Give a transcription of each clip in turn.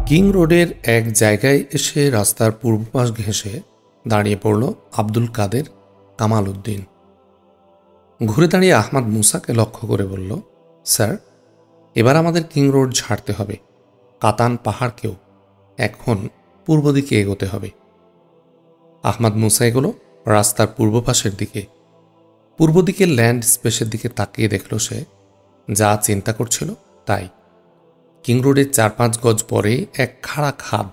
King রোডের এক জায়গায় এসে রাস্তার পূর্ব পাশ ঘেঁষে দাঁড়িয়ে পড়ল আব্দুল কাদের কামাল উদ্দিন। ঘুরে দাঁড়িয়ে আহমদ মুসাকে লক্ষ্য করে বলল, স্যার, এবার আমাদের কিং রোড ছাড়তে হবে। কাতান পাহাড়কেও এখন পূর্ব দিকে এগোতে হবে। আহমদ মুসা এগোলো রাস্তার পূর্ব পাশের দিকে। পূর্ব দিকের ল্যান্ড স্পেসের দিকে তাকিয়ে দেখল সে যা চিন্তা করছিল তাই। কিং রোডের ৪-৫ গজ পরে এক খাড়া খাদ।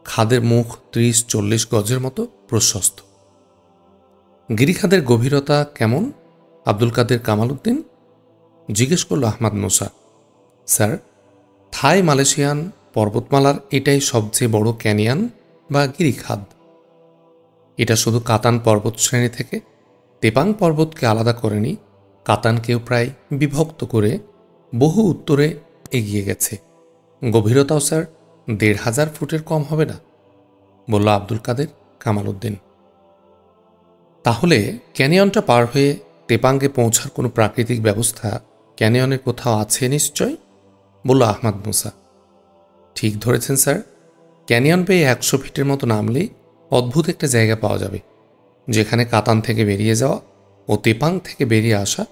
খাদের মুখ ৩০-৪০ গজের মতো প্রশস্ত। গিরিখাদের গভীরতা কেমন? আব্দুল কাদের কামাল উদ্দিন জিজ্ঞেস করল আহমদ মুসা। স্যার, থাই মালয়েশিয়ান পর্বতমালার এটাই সবচেয়ে বড় ক্যানিয়ন বা গিরিখাদ। এটা শুধু কাতান পর্বত শ্রেণী থেকে তেপাং পর্বতকে আলাদা করেনি, কাতানকেও প্রায় বিভক্ত করে বহু উত্তরে এগিয়ে গেছে। গভীরতাও স্যার ১৫০০ ফুটের কম হবে না, বলল আব্দুল কাদের কামাল উদ্দিন। তাহলে ক্যানিয়নটা পার হয়ে তেপাঙ্গে পৌঁছার কোনো প্রাকৃতিক ব্যবস্থা ক্যানিয়নের কোথাও আছে নিশ্চয়, বলল আহমদ মুসা। ঠিক ধরেছেন স্যার, ক্যানিয়ন পেয়ে ১০০ ফিটের মতো নামলেই অদ্ভুত একটা জায়গা পাওয়া যাবে, যেখানে কাতান থেকে বেরিয়ে যাওয়া ও তেপাং থেকে বেরিয়ে আসা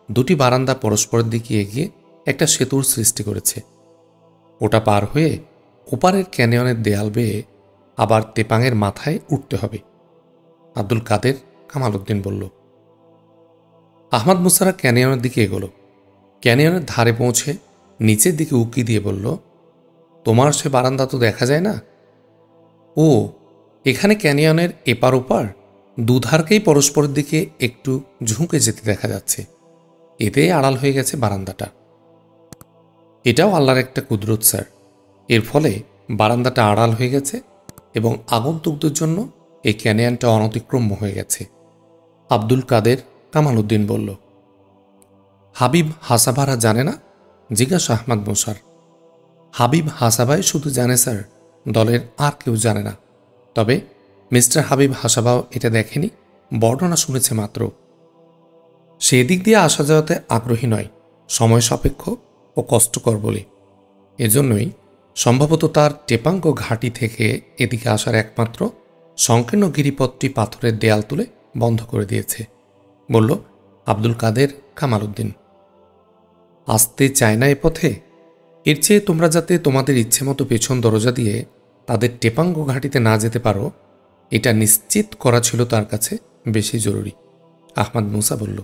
দুটি বারান্দা পরস্পরের দিকে এগিয়ে একটা সেতুর সৃষ্টি করেছে। ওটা পার হয়ে ওপারের ক্যানিয়নের দেয়াল বেয়ে আবার তেপাংয়ের মাথায় উঠতে হবে, আব্দুল কাদের কামাল উদ্দিন বলল। আহমদ মুসারা ক্যানিয়নের দিকে এগোল। ক্যানিয়নের ধারে পৌঁছে নিচের দিকে উকি দিয়ে বলল, তোমার সে বারান্দা তো দেখা যায় না? ও, এখানে ক্যানিয়নের এপার ওপার দুধারকেই পরস্পরের দিকে একটু ঝুঁকে যেতে দেখা যাচ্ছে। এতে আড়াল হয়ে গেছে বারান্দাটা। এটাও আল্লাহর একটা কুদরত স্যার। এর ফলে বারান্দাটা আড়াল হয়ে গেছে এবং আগন্তুকদের জন্য এই ক্যানিয়নটা অনতিক্রম্য হয়ে গেছে, আব্দুল কাদের কামাল উদ্দিন বলল। হাবিব হাসাবারা জানে না? জিজ্ঞাসা আহমদ মুসার। হাবিব হাসাবাই শুধু জানে স্যার, দলের আর কেউ জানে না। তবে মিস্টার হাবিব হাসাবাও এটা দেখেনি, বর্ণনা শুনেছে মাত্র। সে দিক দিয়ে আসা যাওয়াতে আগ্রহী নয়, সময় সাপেক্ষ ও কষ্টকর বলে। এজন্যই সম্ভবত তার টেপাঙ্গ ঘাঁটি থেকে এদিকে আসার একমাত্র সংকীর্ণ গিরিপথটি পাথরের দেয়াল তুলে বন্ধ করে দিয়েছে, বলল আব্দুল কাদের কামাল উদ্দিন। আসতে চায় না এ পথে? এর চেয়ে তোমরা যাতে তোমাদের ইচ্ছে মতো পেছন দরজা দিয়ে তাদের টেপাঙ্গ ঘাঁটিতে না যেতে পারো, এটা নিশ্চিত করা ছিল তার কাছে বেশি জরুরি, আহমদ মুসা বলল।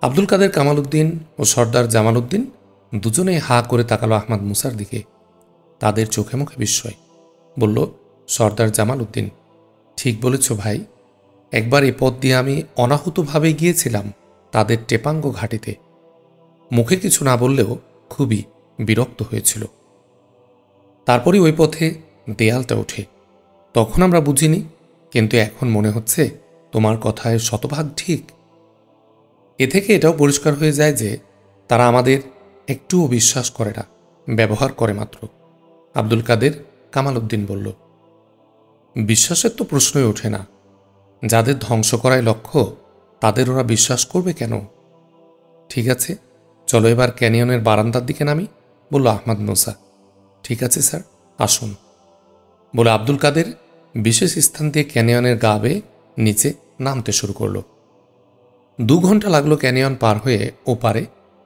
আব্দুল কাদের কামাল উদ্দিন ও সর্দার জামাল উদ্দিন দুজনেই হা করে তাকালো আহমদ মুসার দিকে। তাদের চোখে মুখে বিস্ময়। বলল সর্দার জামাল উদ্দিন, ঠিক বলেছ ভাই, একবার এ পথ দিয়ে আমি অনাহুতভাবে গিয়েছিলাম তাদের টেপাঙ্গ ঘাটিতে। মুখে কিছু না বললেও খুবই বিরক্ত হয়েছিল। তারপরই ওই পথে দেয়ালটা ওঠে। তখন আমরা বুঝিনি, কিন্তু এখন মনে হচ্ছে তোমার কথায় শতভাগ ঠিক। এ থেকে এটাও পরিষ্কার হয়ে যায় যে তারা আমাদের একটুও বিশ্বাস করে না, ব্যবহার করে মাত্র, আব্দুল কাদের কামাল উদ্দিন বলল। বিশ্বাসের তো প্রশ্নই ওঠে না। যাদের ধ্বংস করাই লক্ষ্য তাদের ওরা বিশ্বাস করবে কেন? ঠিক আছে, চলো এবার ক্যানিয়নের বারান্দার দিকে নামি, বলল আহমদ মুসা। ঠিক আছে স্যার, আসুন, বলে আব্দুল কাদের বিশেষ স্থান দিয়ে ক্যানিয়নের গা বেয়ে নিচে নামতে শুরু করল। ২ ঘন্টা লাগলো ক্যানিয়ন পার হয়ে ওপারে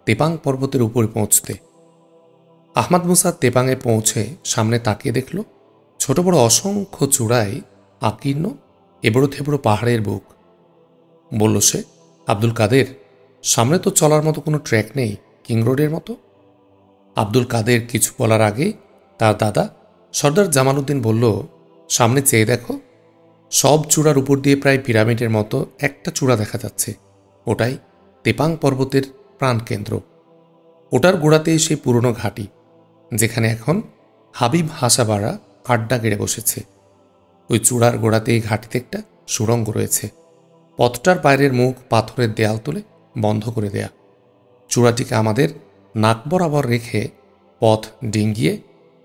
তেপাং পর্বতের উপরে পৌঁছতে। আহমদ মুসা তেপাংয়ে পৌঁছে সামনে তাকিয়ে দেখল ছোট বড় অসংখ্য চূড়ায় আকীর্ণ এবড়ো থেবড়ো পাহাড়ের বুক। বলল সে, আব্দুল কাদের, সামনে তো চলার মতো কোনো ট্র্যাক নেই কিং রোডের মতো। আব্দুল কাদের কিছু বলার আগে তার দাদা সর্দার জামাল উদ্দিন বলল, সামনে চেয়ে দেখো, সব চূড়ার উপর দিয়ে প্রায় পিরামিডের মতো একটা চূড়া দেখা যাচ্ছে। ওটাই তেপাং পর্বতের প্রাণকেন্দ্র। ওটার গোড়াতেই সেই পুরনো ঘাঁটি, যেখানে এখন হাবিব হাসাবারা আড্ডা গেড়ে বসেছে। ওই চূড়ার গোড়াতে এই ঘাঁটিতে একটা সুড়ঙ্গ রয়েছে। পথটার বাইরের মুখ পাথরের দেয়াল তুলে বন্ধ করে দেয়া। চূড়াটিকে আমাদের নাক বরাবর রেখে পথ ডিঙ্গিয়ে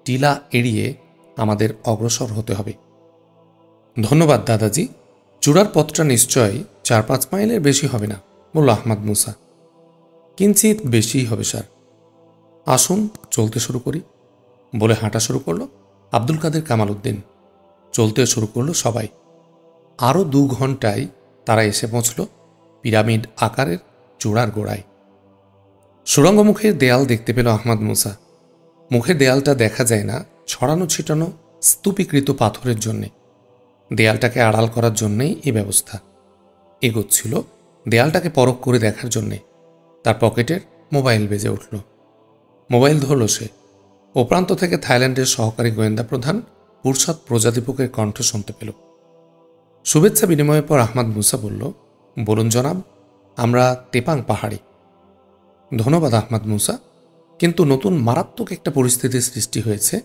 টিলা এড়িয়ে আমাদের অগ্রসর হতে হবে। ধন্যবাদ দাদাজি, চূড়ার পথটা নিশ্চয়ই ৪-৫ মাইলের বেশি হবে না, বলল আহমদ মুসা। কিঞ্চিত বেশিই হবে স্যার। আসুন চলতে শুরু করি, বলে হাঁটা শুরু করলো আব্দুল কাদের কামাল উদ্দিন। চলতে শুরু করলো সবাই। আরও 2 ঘন্টায় তারা এসে পৌঁছল পিরামিড আকারের চূড়ার গোড়ায়। সুড়ঙ্গ মুখের দেয়াল দেখতে পেল আহমদ মুসা। মুখের দেয়ালটা দেখা যায় না, ছড়ানো ছিটানো স্তূপীকৃত পাথরের জন্যে। দেয়ালটাকে আড়াল করার জন্যেই এই ব্যবস্থা। এগোচ্ছিল দেয়ালটাকে পরখ করে দেখার জন্যে। তার পকেটের মোবাইল বেজে উঠল। মোবাইল ধরল সে। ও প্রান্ত থেকে থাইল্যান্ডের সহকারী গোয়েন্দা প্রধান পুরসাদ প্রজাদীপকের কণ্ঠ শুনতে পেল। শুভেচ্ছা বিনিময়ের পর আহমদ মুসা বলল, বলুন জনাব, আমরা তেপাং পাহাড়ি। ধন্যবাদ আহমদ মুসা, কিন্তু নতুন মারাত্মক একটা পরিস্থিতির সৃষ্টি হয়েছে।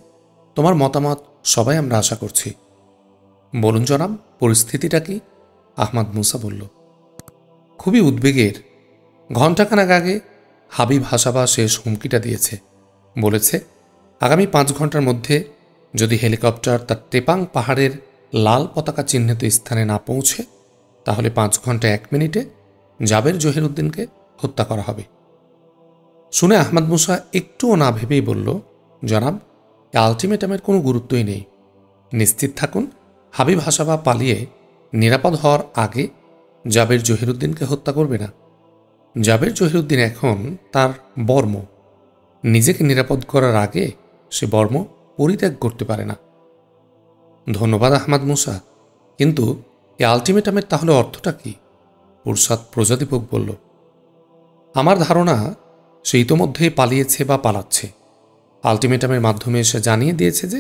তোমার মতামত সবাই আমরা আশা করছি। বলুন জনাব, পরিস্থিতিটা কি? আহমদ মুসা বলল, খুবই উদ্বেগের। ঘণ্টাখানেক আগে হাবিব হাসাবা শেষ হুমকিটা দিয়েছে। বলেছে আগামী 5 ঘন্টার মধ্যে যদি হেলিকপ্টার তার তেপাং পাহাড়ের লাল পতাকা চিহ্নিত স্থানে না পৌঁছে, তাহলে 5 ঘন্টা 1 মিনিটে জাবের জহিরুদ্দিনকে হত্যা করা হবে। শুনে আহমদ মুসা একটুও না ভেবেই বলল, জনাব, আলটিমেটামের কোনো গুরুত্বই নেই। নিশ্চিত থাকুন, হাবিব হাসাবা পালিয়ে নিরাপদ হওয়ার আগে জাবের জহিরুদ্দিনকে হত্যা করবে না। জাবের জহিরুদ্দিন এখন তার বর্ম। নিজেকে নিরাপদ করার আগে সে বর্ম পরিত্যাগ করতে পারে না। ধন্যবাদ আহমদ মুসা, কিন্তু এই আলটিমেটামের তাহলে অর্থটা কি? পুরসাদ প্রজাদীপক বলল, আমার ধারণা সে ইতোমধ্যেই পালিয়েছে বা পালাচ্ছে। আলটিমেটামের মাধ্যমে সে জানিয়ে দিয়েছে যে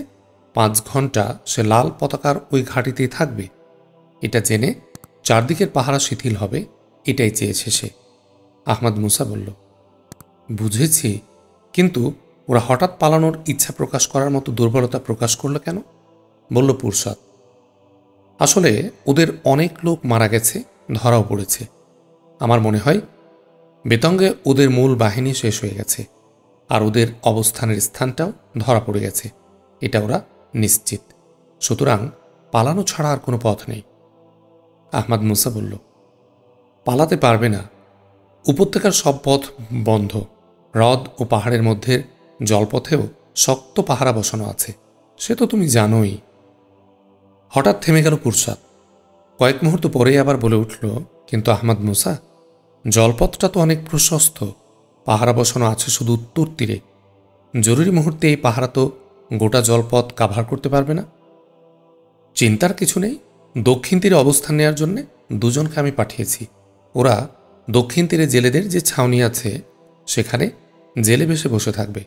5 ঘন্টা সে লাল পতাকার ওই ঘাঁটিতেই থাকবে। এটা জেনে চারদিকের পাহারা শিথিল হবে, এটাই চেয়েছে সে। আহমদ মুসা বলল, বুঝেছি, কিন্তু ওরা হঠাৎ পালানোর ইচ্ছা প্রকাশ করার মতো দুর্বলতা প্রকাশ করল কেন? বলল পুরসাদ, আসলে ওদের অনেক লোক মারা গেছে, ধরাও পড়েছে। আমার মনে হয় বেতঙ্গে ওদের মূল বাহিনী শেষ হয়ে গেছে, আর ওদের অবস্থানের স্থানটাও ধরা পড়ে গেছে, এটা ওরা নিশ্চিত। সুতরাং পালানো ছাড়া আর কোনো পথ নেই। আহমদ মুসা বলল, পালাতে পারবে না। উপত্যকার সব পথ বন্ধ। হ্রদ ও পাহাড়ের মধ্যে জলপথেও শক্ত পাহারা বসানো আছে, সে তো তুমি জানোই। হঠাৎ থেমে গেল পুরসাদ। কয়েক মুহূর্ত পরেই আবার বলে উঠল, কিন্তু আহমদ মুসা, জলপথটা তো অনেক প্রশস্ত। পাহারা বসানো আছে শুধু উত্তর তীরে। জরুরি মুহূর্তে এই পাহারা তো গোটা জলপথ কাভার করতে পারবে না। চিন্তার কিছু নেই। দক্ষিণ তীরে অবস্থান নেওয়ার জন্য 2 জনকে আমি পাঠিয়েছি। ওরা দক্ষিণ তীরে জেলেদের যে ছাউনি আছে সেখানে জেলে বেশে বসে থাকবে।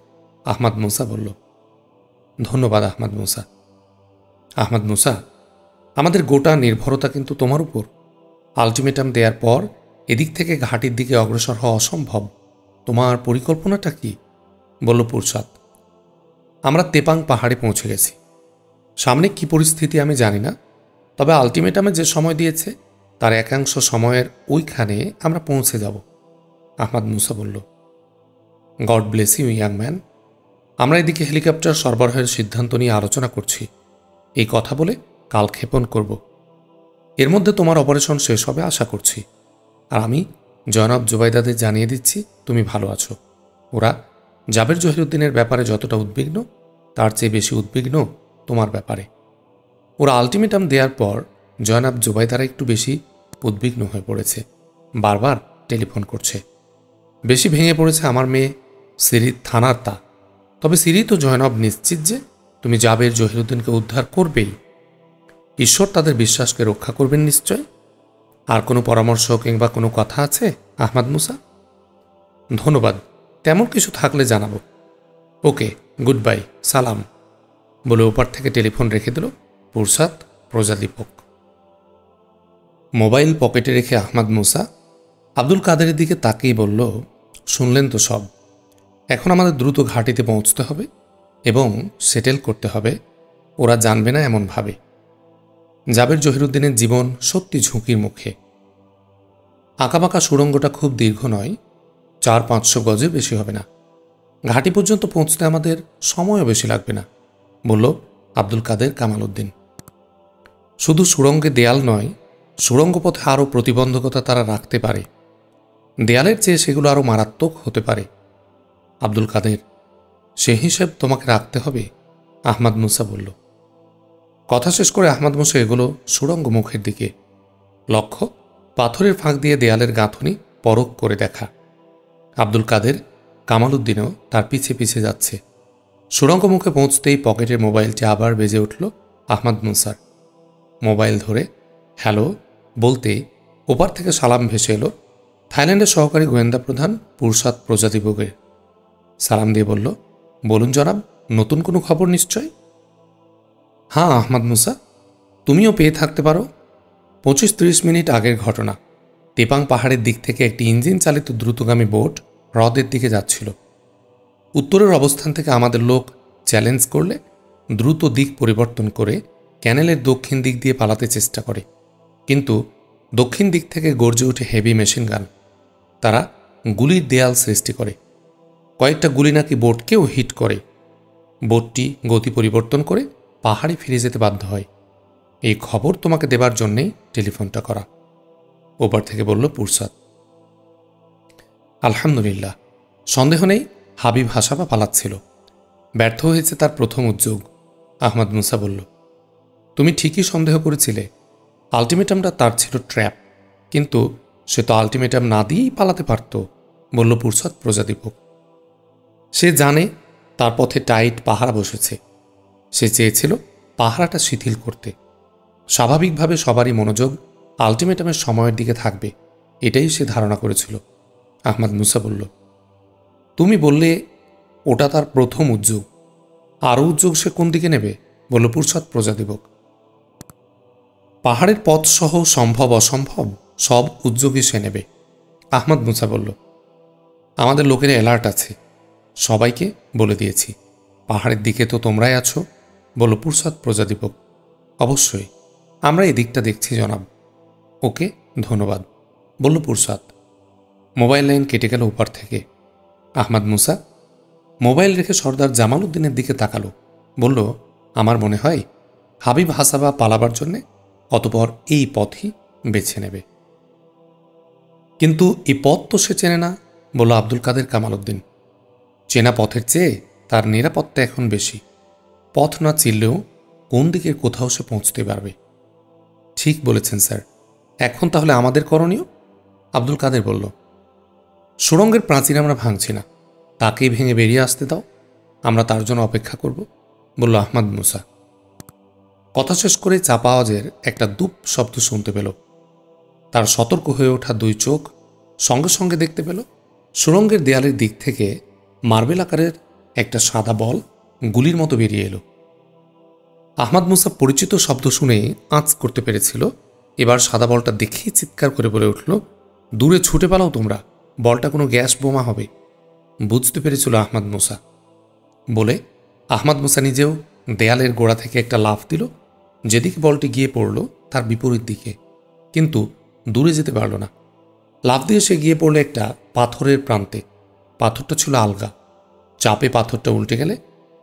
আহমদ মুসা বলল, ধন্যবাদ আহমদ মুসা। আহমদ মুসা, আমাদের গোটা নির্ভরতা কিন্তু তোমার উপর। আলটিমেটাম দেওয়ার পর এদিক থেকে ঘাটির দিকে অগ্রসর হওয়া অসম্ভব। তোমার পরিকল্পনাটা কি? বলল পুরসাদ। আমরা তেপাং পাহাড়ে পৌঁছে গেছি। সামনে কি পরিস্থিতি আমি জানি না, তবে আলটিমেটামে যে সময় দিয়েছে তার একাংশ সময়ের ওইখানে আমরা পৌঁছে যাব। আহমদ মুসা বলল, God bless you young man. আমরা এদিকে হেলিকপ্টার সরবরাহের সিদ্ধান্ত নিয়ে আলোচনা করছি। এই কথা বলে কালক্ষেপণ করব। এর মধ্যে তোমার অপারেশন শেষ হবে আশা করছি। আর আমি জনাব জুবাইদাদের জানিয়ে দিচ্ছি তুমি ভালো আছো। ওরা জাবের জহিরুদ্দিনের ব্যাপারে যতটা উদ্বিগ্ন তার চেয়ে বেশি উদ্বিগ্ন তোমার ব্যাপারে। ওরা আলটিমেটাম দেওয়ার পর জনাব জুবাইদারা একটু বেশি উদ্বিগ্ন হয়ে পড়েছে, বারবার টেলিফোন করছে। বেশি ভেঙে পড়েছে আমার মেয়ে সিরি থানার তা। তবে সিরি তো জয়নব নিশ্চিত যে তুমি জাবের জহিরুদ্দিনকে উদ্ধার করবেই। ঈশ্বর তাদের বিশ্বাসকে রক্ষা করবেন নিশ্চয়। আর কোনো পরামর্শ কিংবা কোনো কথা আছে আহমদ মুসা? ধন্যবাদ, তেমন কিছু থাকলে জানাবো। ওকে, গুড বাই, সালাম, বলে ওপার থেকে টেলিফোন রেখে দিল পুরসাদ প্রজাদীপক। মোবাইল পকেটে রেখে আহমদ মুসা আব্দুল কাদেরের দিকে তাকিয়ে বলল, শুনলেন তো সব। এখন আমাদের দ্রুত ঘাটিতে পৌঁছতে হবে এবং সেটেল করতে হবে। ওরা জানবে না এমনভাবে। জাবের জহিরুদ্দিনের জীবন সত্যি ঝুঁকির মুখে। আঁকাবাঁকা সুড়ঙ্গটা খুব দীর্ঘ নয়, 400-500 গজের বেশি হবে না। ঘাটি পর্যন্ত পৌঁছতে আমাদের সময়ও বেশি লাগবে না, বলল আব্দুল কাদের কামাল উদ্দিন। শুধু সুড়ঙ্গে দেয়াল নয়, সুড়ঙ্গ পথে আরও প্রতিবন্ধকতা তারা রাখতে পারে। দেয়ালের চেয়ে সেগুলো আরও মারাত্মক হতে পারে। আব্দুল কাদের, সে হিসেব তোমাকে রাখতে হবে। আহমাদ মুসা বলল। কথা শেষ করে আহমাদ মুসা এগুলো সুড়ঙ্গ মুখের দিকে। লক্ষ্য, পাথরের ফাঁক দিয়ে দেয়ালের গাঁথনি পরখ করে দেখা। আব্দুল কাদের, কামাল উদ্দিনও তার পিছে পিছে যাচ্ছে। সুড়ঙ্গ মুখে পৌঁছতেই পকেটের মোবাইলটি আবার বেজে উঠল আহমাদ মুসার। মোবাইল ধরে হ্যালো বলতেই ওপার থেকে সালাম ভেসে এলো থাইল্যান্ডের সহকারী গোয়েন্দা প্রধান পুরসাদ প্রজাতিভোগের। সালাম দিয়ে বলল, বলুন জনাব, নতুন কোনো খবর নিশ্চয়? হ্যাঁ আহমাদ মুসা, তুমিও পেয়ে থাকতে পারো। 25-30 মিনিট আগের ঘটনা। তেপাং পাহাড়ের দিক থেকে একটি ইঞ্জিন চালিত দ্রুতগামী বোট হ্রদের দিকে যাচ্ছিল। উত্তরের অবস্থান থেকে আমাদের লোক চ্যালেঞ্জ করলে দ্রুত দিক পরিবর্তন করে ক্যানেলের দক্ষিণ দিক দিয়ে পালাতে চেষ্টা করে, কিন্তু দক্ষিণ দিক থেকে গর্জে ওঠে হেভি মেশিন গান। তারা গুলির দেয়াল সৃষ্টি করে। কয়েকটা গুলি নাকি বোটকেও হিট করে। বোটটি গতি পরিবর্তন করে পাহাড়ে ফিরে যেতে বাধ্য হয়। এই খবর তোমাকে দেবার জন্যেই টেলিফোনটা করা। ওপার থেকে বলল পুরসাদ। আলহামদুলিল্লাহ, সন্দেহ নেই হাবিব হাসাবা পালাচ্ছিল। ব্যর্থ হয়েছে তার প্রথম উদ্যোগ। আহমাদ মুসা বলল, তুমি ঠিকই সন্দেহ করেছিলে। আলটিমেটামটা তার ছিল ট্র্যাপ, কিন্তু সে তো আলটিমেটাম না দিয়েই পালাতে পারত, বলল পুরসাদ প্রজাতিভোগ। সে জানে তার পথে টাইট পাহারা বসেছে। সে চেয়েছিল পাহারাটা শিথিল করতে। স্বাভাবিকভাবে সবারই মনোযোগ আলটিমেটামের সময়ের দিকে থাকবে, এটাই সে ধারণা করেছিল। আহমাদ মুসা বলল, তুমি বললে ওটা তার প্রথম উদ্যোগ, আরও উদ্যোগ সে কোন দিকে নেবে, বলল পুরসাদ প্রজাতিভোগ। পাহাড়ের পথ সহ সম্ভব অসম্ভব সব উদ্যোগই সে নেবে, আহমাদ মুসা বলল। আমাদের লোকের অ্যালার্ট আছে, সবাইকে বলে দিয়েছি। পাহাড়ের দিকে তো তোমরাই আছো, বলল পুরসাদ প্রজাতিভোগ। অবশ্যই, আমরা এই দিকটা দেখছি জনাব। ওকে, ধন্যবাদ, বলল পুরসাদ। মোবাইল লাইন কেটে গেল ওপার থেকে। আহমাদ মুসা মোবাইল রেখে সর্দার জামাল উদ্দিনের দিকে তাকালো, বলল, আমার মনে হয় হাবিব হাসাবা পালাবার জন্যে অতপর এই পথই বেছে নেবে। কিন্তু এই পথ তো সে চেনে না, বলল আব্দুল কাদের কামাল উদ্দিন। চেনা পথের চেয়ে তার নিরাপত্তা এখন বেশি। পথ না চিনলেও কোন দিকের কোথাও সে পৌঁছতে পারবে। ঠিক বলেছেন স্যার, এখন তাহলে আমাদের করণীয়? আব্দুল কাদের বলল, সুড়ঙ্গের প্রাচীর আমরা ভাঙছি না, তাকেই ভেঙে বেরিয়ে আসতে দাও, আমরা তার জন্য অপেক্ষা করব, বলল আহমাদ মুসা। কথা শেষ করে চাপা আওয়াজের একটা দুপ শব্দ শুনতে পেল। তার সতর্ক হয়ে ওঠা দুই চোখ সঙ্গে সঙ্গে দেখতে পেল সুড়ঙ্গের দেয়ালের দিক থেকে মার্বেল আকারের একটা সাদা বল গুলির মতো বেরিয়ে এলো। আহমাদ মুসা পরিচিত শব্দ শুনে আঁচ করতে পেরেছিল। এবার সাদা বলটা দেখেই চিৎকার করে বলে উঠল, দূরে ছুটে পালাও তোমরা, বলটা কোনো গ্যাস বোমা হবে। বুঝতে পেরেছিল আহমাদ মুসা। বলে আহমাদ মুসা নিজেও দেয়ালের গোড়া থেকে একটা লাফ দিল। যেদিকে বলটি গিয়ে পড়ল তার বিপরীত দিকে, কিন্তু দূরে যেতে পারল না। লাফ দিয়ে সে গিয়ে পড়ল একটা পাথরের প্রান্তে। পাথরটা ছিল আলগা। চাপে পাথরটা উল্টে গেলে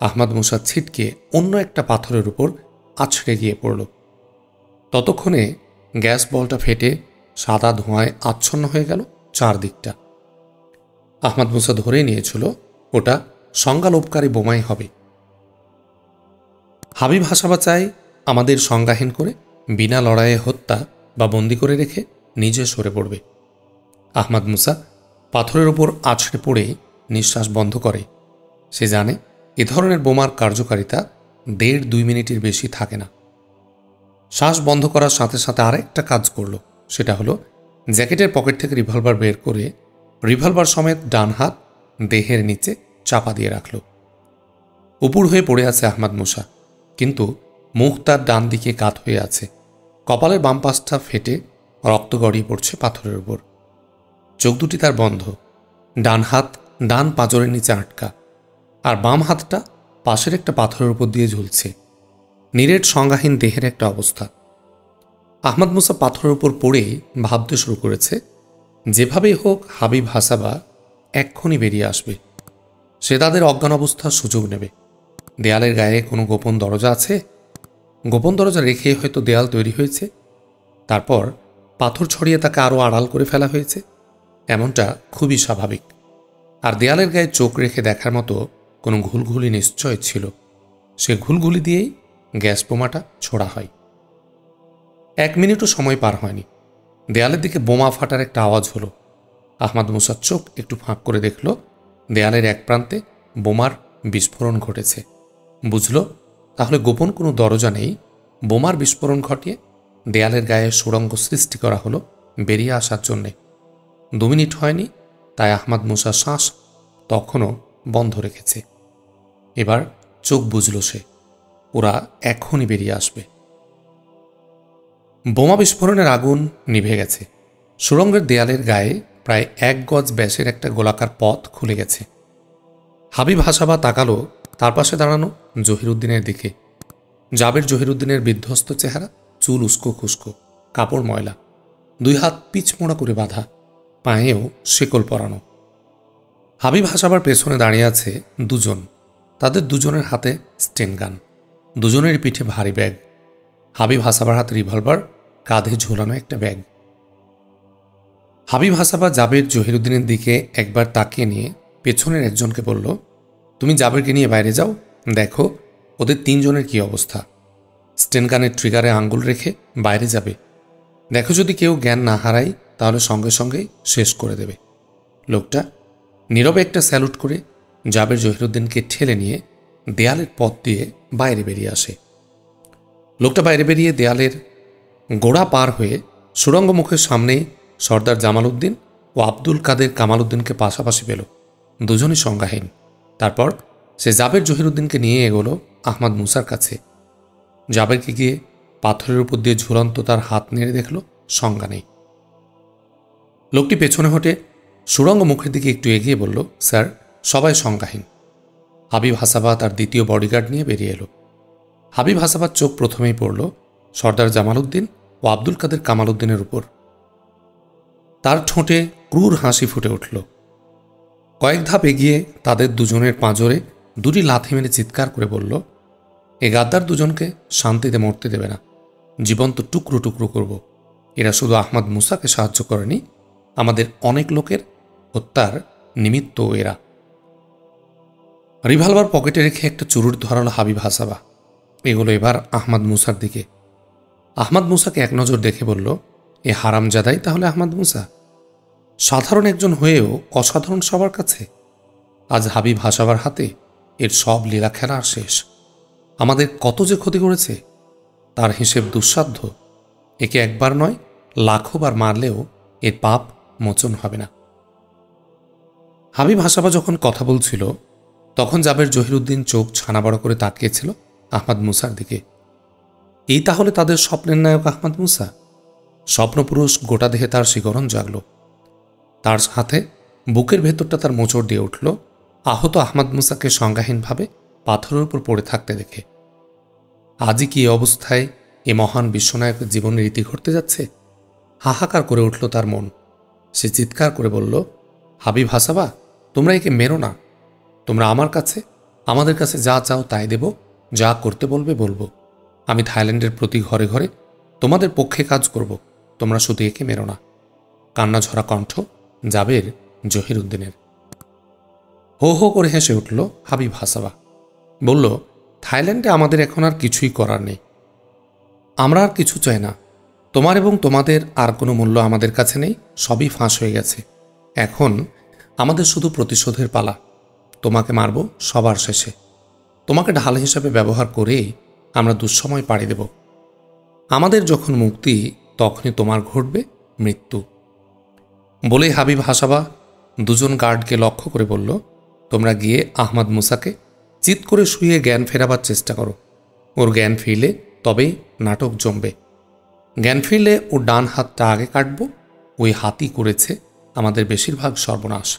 আহমাদ মুসা ছিটকে অন্য একটা পাথরের উপর আছড়ে গিয়ে পড়ল। ততক্ষণে গ্যাস বলটা ফেটে সাদা ধোঁয়ায় আচ্ছন্ন হয়ে গেল চারদিকটা। আহমাদ মুসা ধরেই নিয়েছিল ওটা সংজ্ঞালোপকারী বোমাই হবে। হাবিব হাসাবা চায় আমাদের সংজ্ঞাহীন করে বিনা লড়াইয়ে হত্যা বা বন্দি করে রেখে নিজে সরে পড়বে। আহমাদ মুসা পাথরের ওপর আছড়ে পড়ে নিঃশ্বাস বন্ধ করে। সে জানে এ ধরনের বোমার কার্যকারিতা 1.5-2 মিনিটের বেশি থাকে না। শ্বাস বন্ধ করার সাথে সাথে আরেকটা কাজ করল, সেটা হলো জ্যাকেটের পকেট থেকে রিভলভার বের করে রিভলভার সমেত ডান হাত দেহের নিচে চাপা দিয়ে রাখল। উপুড় হয়ে পড়ে আছে আহমাদ মুসা, কিন্তু মুখ তার ডান দিকে কাত হয়ে আছে। কপালের বাম পাশটা ফেটে রক্ত গড়িয়ে পড়ছে পাথরের উপর। চোখ দুটি তার বন্ধ। ডান হাত ডান পাঁজরের নিচে আটকা, আর বাম হাতটা পাশের একটা পাথরের উপর দিয়ে ঝুলছে। নিরেট সংজ্ঞাহীন দেহের একটা অবস্থা। আহমাদ মুসা পাথরের উপর পড়ে ভাবতে শুরু করেছে, যেভাবেই হোক হাবিব হাসাবা এক্ষুনি বেরিয়ে আসবে। সে তাদের অজ্ঞান অবস্থার সুযোগ নেবে। দেয়ালের গায়ে কোনো গোপন দরজা আছে? গোপন দরজা রেখে হয়তো দেয়াল তৈরি হয়েছে, তারপর পাথর ছড়িয়ে তাকে আরও আড়াল করে ফেলা হয়েছে। এমনটা খুবই স্বাভাবিক। আর দেয়ালের গায়ে চোখ রেখে দেখার মতো কোনো ঘুলঘুলি নিশ্চয় ছিল। সে ঘুলঘুলি দিয়েই গ্যাস বোমাটা ছোড়া হয়। 1 মিনিটও সময় পার হয়নি, দেয়ালের দিকে বোমা ফাটার একটা আওয়াজ হলো। আহমদ মুসার চোখ একটু ফাঁক করে দেখল দেয়ালের এক প্রান্তে বোমার বিস্ফোরণ ঘটেছে। বুঝল তাহলে গোপন কোনো দরজা নেই, বোমার বিস্ফোরণ ঘটিয়ে দেয়ালের গায়ে সুড়ঙ্গ সৃষ্টি করা হলো বেরিয়ে আসার জন্যে। 2 মিনিট হয়নি, তাই আহমদ মুসার শ্বাস তখনও বন্ধ রেখেছে। এবার চোখ বুঝল সে, ওরা এখনই বেরিয়ে আসবে। বোমা বিস্ফোরণের আগুন নিভে গেছে। সুড়ঙ্গের দেয়ালের গায়ে প্রায় 1 গজ ব্যাসের একটা গোলাকার পথ খুলে গেছে। হাবিব হাসাবা তাকালো তার পাশে দাঁড়ানো জহিরুদ্দিনের দিকে। জাবের জহিরুদ্দিনের বিধ্বস্ত চেহারা, চুল উস্কো খুস্কো, কাপড় ময়লা, 2 হাত পিছমোড়া করে বাঁধা, পায়েও শেকল পরানো। হাবিব হাসাবার পেছনে দাঁড়িয়ে আছে 2 জন, তাদের 2 জনের হাতে স্টেন গান, 2 জনের পিঠে ভারী ব্যাগ। হাবিব হাসাবার হাতে রিভলভার, কাঁধে ঝোলানো একটা ব্যাগ। হাবিব হাসাবা জাবের জহিরুদ্দিনের দিকে একবার তাকিয়ে নিয়ে পেছনের একজনকে বলল, তুমি জাবেরকে নিয়ে বাইরে যাও, দেখো ওদের 3 জনের কি অবস্থা। স্টেন গানের ট্রিগারে আঙ্গুল রেখে বাইরে যাবে, দেখো যদি কেউ জ্ঞান না হারায় তাহলে সঙ্গে সঙ্গেই শেষ করে দেবে। লোকটা নীরবে একটা স্যালুট করে জাবের জহিরুদ্দিনকে ঠেলে নিয়ে দেয়ালের পথ দিয়ে বাইরে বেরিয়ে আসে। লোকটা বাইরে বেরিয়ে দেয়ালের গোড়া পার হয়ে সুড়ঙ্গ মুখের সামনেই সর্দার জামাল উদ্দিন ও আব্দুল কাদের কামাল উদ্দিনকে পাশাপাশি পেল, 2 জনই সংজ্ঞাহীন। তারপর সে জাবের জহিরুদ্দিনকে নিয়ে এগোলো আহমদ মুসার কাছে। জাবেরকে গিয়ে পাথরের উপর দিয়ে ঝুলন্ত তার হাত নেড়ে দেখল, সংজ্ঞা নেই। লোকটি পেছনে হটে সুড়ঙ্গ মুখের দিকে একটু এগিয়ে বলল, স্যার সবাই সংজ্ঞাহীন। হাবিব হাসাবা তার দ্বিতীয় বডিগার্ড নিয়ে বেরিয়ে এলো। হাবিব হাসাবার চোখ প্রথমেই পড়ল সর্দার জামাল উদ্দিন ও আব্দুল কাদের কামাল উদ্দিনের উপর। তার ঠোঁটে ক্রূর হাসি ফুটে উঠল। কয়েক ধাপ এগিয়ে তাদের 2 জনের পাঁজরে 2টি লাথি মেরে চিৎকার করে বলল, এ গাদ্দার 2 জনকে শান্তিতে মরতে দেবে না, জীবন্ত টুকরো টুকরো করব। এরা শুধু আহমদ মুসাকে সাহায্য করেনি, আমাদের অনেক লোকের হত্যার নিমিত্ত এরা। রিভলভার পকেটে রেখে একটা চুরুট ধরালো হাবিব হাসাবা। এগুলো এবার আহমদ মুসার দিকে। আহমদ মুসাকে এক নজর দেখে বলল, এ হারামজাদাই তাহলে আহমদ মুসা? সাধারণ একজন হয়েও অসাধারণ সবার কাছে। আজ হাবিব হাসাবার হাতে এর সব লীলা খেলা শেষ। আমাদের কত যে ক্ষতি করেছে তার হিসেব দুঃসাধ্য। একে একবার নয় 1,00,000 বার মারলেও এর পাপ মোচন হবে না। হাবিব হাসাবা যখন কথা বলছিল তখন জাবের জহিরুদ্দিন চোখ ছানা বড় করে তাকিয়েছিল আহমদ মুসার দিকে। এই তাহলে তাদের স্বপ্নের নায়ক আহমদ মুসা? স্বপ্নপুরুষ গোটা দেহে তার শিকরণ জাগল। তার সাথে বুকের ভেতরটা তার মোচড় দিয়ে উঠল আহত আহমদ মুসাকে সংজ্ঞাহীনভাবে পাথরের উপর পড়ে থাকতে দেখে। আজই কি অবস্থায় এ মহান বিশ্বনায়কের জীবনের রীতি ঘটতে যাচ্ছে? হাহাকার করে উঠল তার মন। সে চিৎকার করে বলল, হাবিব হাসাবা, তোমরা একে মেরো না। তোমরা আমার কাছে, আমাদের কাছে যা চাও তাই দেব, যা করতে বলবে বলবো। আমি থাইল্যান্ডের প্রতি ঘরে ঘরে তোমাদের পক্ষে কাজ করব, তোমরা শুধু একে মেরো না। কান্না ঝরা কণ্ঠ জাবের জহিরুদ্দিনের। হো হো করে হেসে উঠল হাবিব হাসাবা। বলল, থাইল্যান্ডে আমাদের এখন আর কিছুই করার নেই। আমরা আর কিছু চাই না। তোমার এবং তোমাদের আর কোনো মূল্য আমাদের কাছে নেই, সবই ফাঁস হয়ে গেছে। এখন আমাদের শুধু প্রতিশোধের পালা। তোমাকে মারব সবার শেষে। তোমাকে ঢাল হিসাবে ব্যবহার করেই আমরা দুঃসময় পাড়ি দেব। আমাদের যখন মুক্তি তখনই তোমার ঘটবে মৃত্যু। বলে হাবিব হাসাবা 2 জন গার্ডকে লক্ষ্য করে বলল, তোমরা গিয়ে আহমদ মুসাকে চিৎ করে শুয়ে জ্ঞান ফেরাবার চেষ্টা করো। ওর জ্ঞান ফিরলে তবেই নাটক জমবে। জ্ঞান ফিরলে ওর ডান হাতটা আগে কাটব। ওই হাতই করেছে আমাদের বেশিরভাগ সর্বনাশ।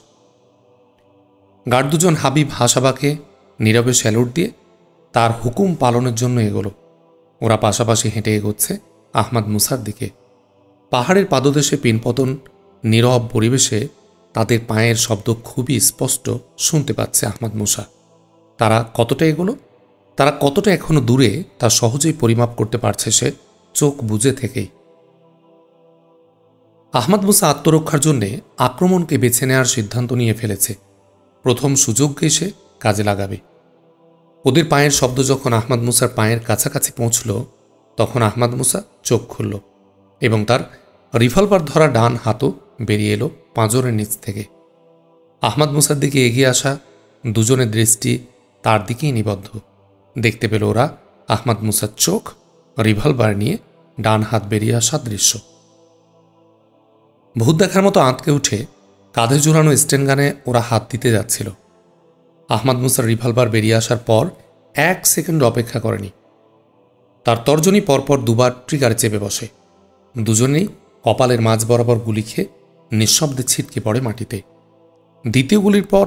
গার্ড 2 জন হাবিব হাসাবাকে নীরবে স্যালুট দিয়ে তার হুকুম পালনের জন্য এগোলো। ওরা পাশাপাশি হেঁটে এগোচ্ছে আহমদ মুসার দিকে। পাহাড়ের পাদদেশে পিনপতন নীরব পরিবেশে তাদের পায়ের শব্দ খুবই স্পষ্ট শুনতে পাচ্ছে আহমদ মুসা। তারা কতটা এগোলো, তারা কতটা এখনো দূরে তা সহজেই পরিমাপ করতে পারছে সে চোখ বুজে থেকেই। আহমদ মুসা আত্মরক্ষার জন্যে আক্রমণকে বেছে নেওয়ার সিদ্ধান্ত নিয়ে ফেলেছে। প্রথম সুযোগকে সে কাজে লাগাবে। ওদের পায়ের শব্দ যখন আহমদ মুসার পায়ের কাছাকাছি পৌঁছল, তখন আহমদ মুসা চোখ খুলল এবং তার রিভলভার ধরা ডান হাতও বেরিয়ে এলো পাঁজরের নিচ থেকে। আহমদ মুসার দিকে এগিয়ে আসা দুজনের দৃষ্টি তার দিকেই নিবদ্ধ। দেখতে পেল ওরা আহমদ মুসার চোখ, রিভলভার নিয়ে ডান হাত বেরিয়ে আসা দৃশ্য। ভূত দেখার মতো আঁতকে উঠে কাঁধে জোড়ানো স্টেনগানে ওরা হাত দিতে যাচ্ছিল। আহমদ মুসার রিভলভার বেরিয়ে আসার পর 1 সেকেন্ড অপেক্ষা করেনি। তার তর্জনী পরপর দুবার ট্রিগারে চেপে বসে। দুজনেই কপালের মাঝ বরাবর গুলি খেয়ে নিঃশব্দে ছিটকে পড়ে মাটিতে। দ্বিতীয় গুলির পর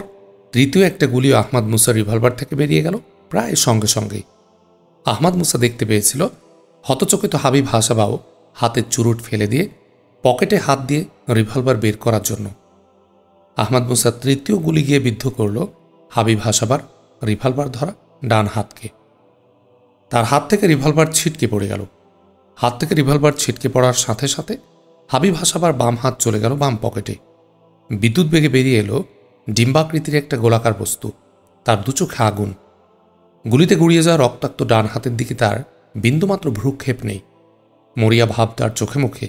তৃতীয় একটা গুলিও আহমদ মুসার রিভলভার থেকে বেরিয়ে গেল প্রায় সঙ্গে সঙ্গেই। আহমদ মুসা দেখতে পেয়েছিল হতচকিত হাবিব হাসাবাও হাতের চুরুট ফেলে দিয়ে পকেটে হাত দিয়ে রিভলভার বের করার জন্য। আহমদ মুসা তৃতীয় গুলি গিয়ে বিদ্ধ করল হাবিব হাসাবার রিভলভার ধরা ডান হাতকে। তার হাত থেকে রিভলভার ছিটকে পড়ে গেল। হাত থেকে রিভলভার ছিটকে পড়ার সাথে সাথে হাবিব হাসাবার বাম হাত চলে গেল বাম পকেটে। বিদ্যুৎ বেগে বেরিয়ে এলো ডিম্বাকৃতির একটা গোলাকার বস্তু, তার দুচোখে আগুন। গুলিতে গুড়িয়ে যাওয়া রক্তাক্ত ডান হাতের দিকে তার বিন্দুমাত্র ভ্রুক্ষেপ নেই। মরিয়া ভাব তার চোখে মুখে।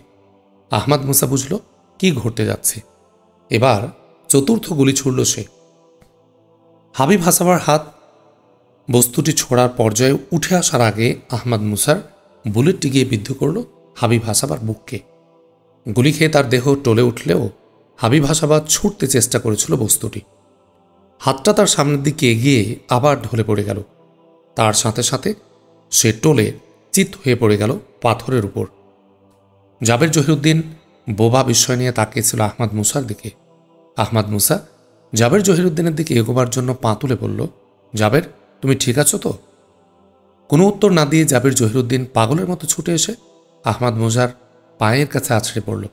আহমদ মুসা বুঝল কি ঘটতে যাচ্ছে। এবার চতুর্থ গুলি ছুড়ল সে। হাবিব হাসাবার হাত বস্তুটি ছোড়ার পর্যায়ে উঠে আসার আগে আহমদ মুসার বুলেটটি গিয়ে বিদ্ধ করল হাবিব হাসাবার বুককে। গুলি খেয়ে তার দেহ টলে উঠলেও হাবিব হাসাবার ছুটতে চেষ্টা করেছিল বস্তুটি। হাতটা তার সামনের দিকে এগিয়ে আবার ঢলে পড়ে গেল। তার সাথে সাথে সে টলে চিত হয়ে পড়ে গেল পাথরের উপর। জাবের জহিরুদ্দিন বোবা বিস্ময় নিয়ে তাকিয়েছিল আহমদ মুসার দিকে। আহমদ মুসা জাবের জহিরুদ্দিনের দিকে এগোবার জন্য পা তুলে বলল, জাবের, তুমি ঠিক আছো তো? কোনো উত্তর না দিয়ে জাবের জহিরুদ্দিন পাগলের মতো ছুটে এসে আহমদ মুসার পায়ের কাছে আছড়ে পড়ল।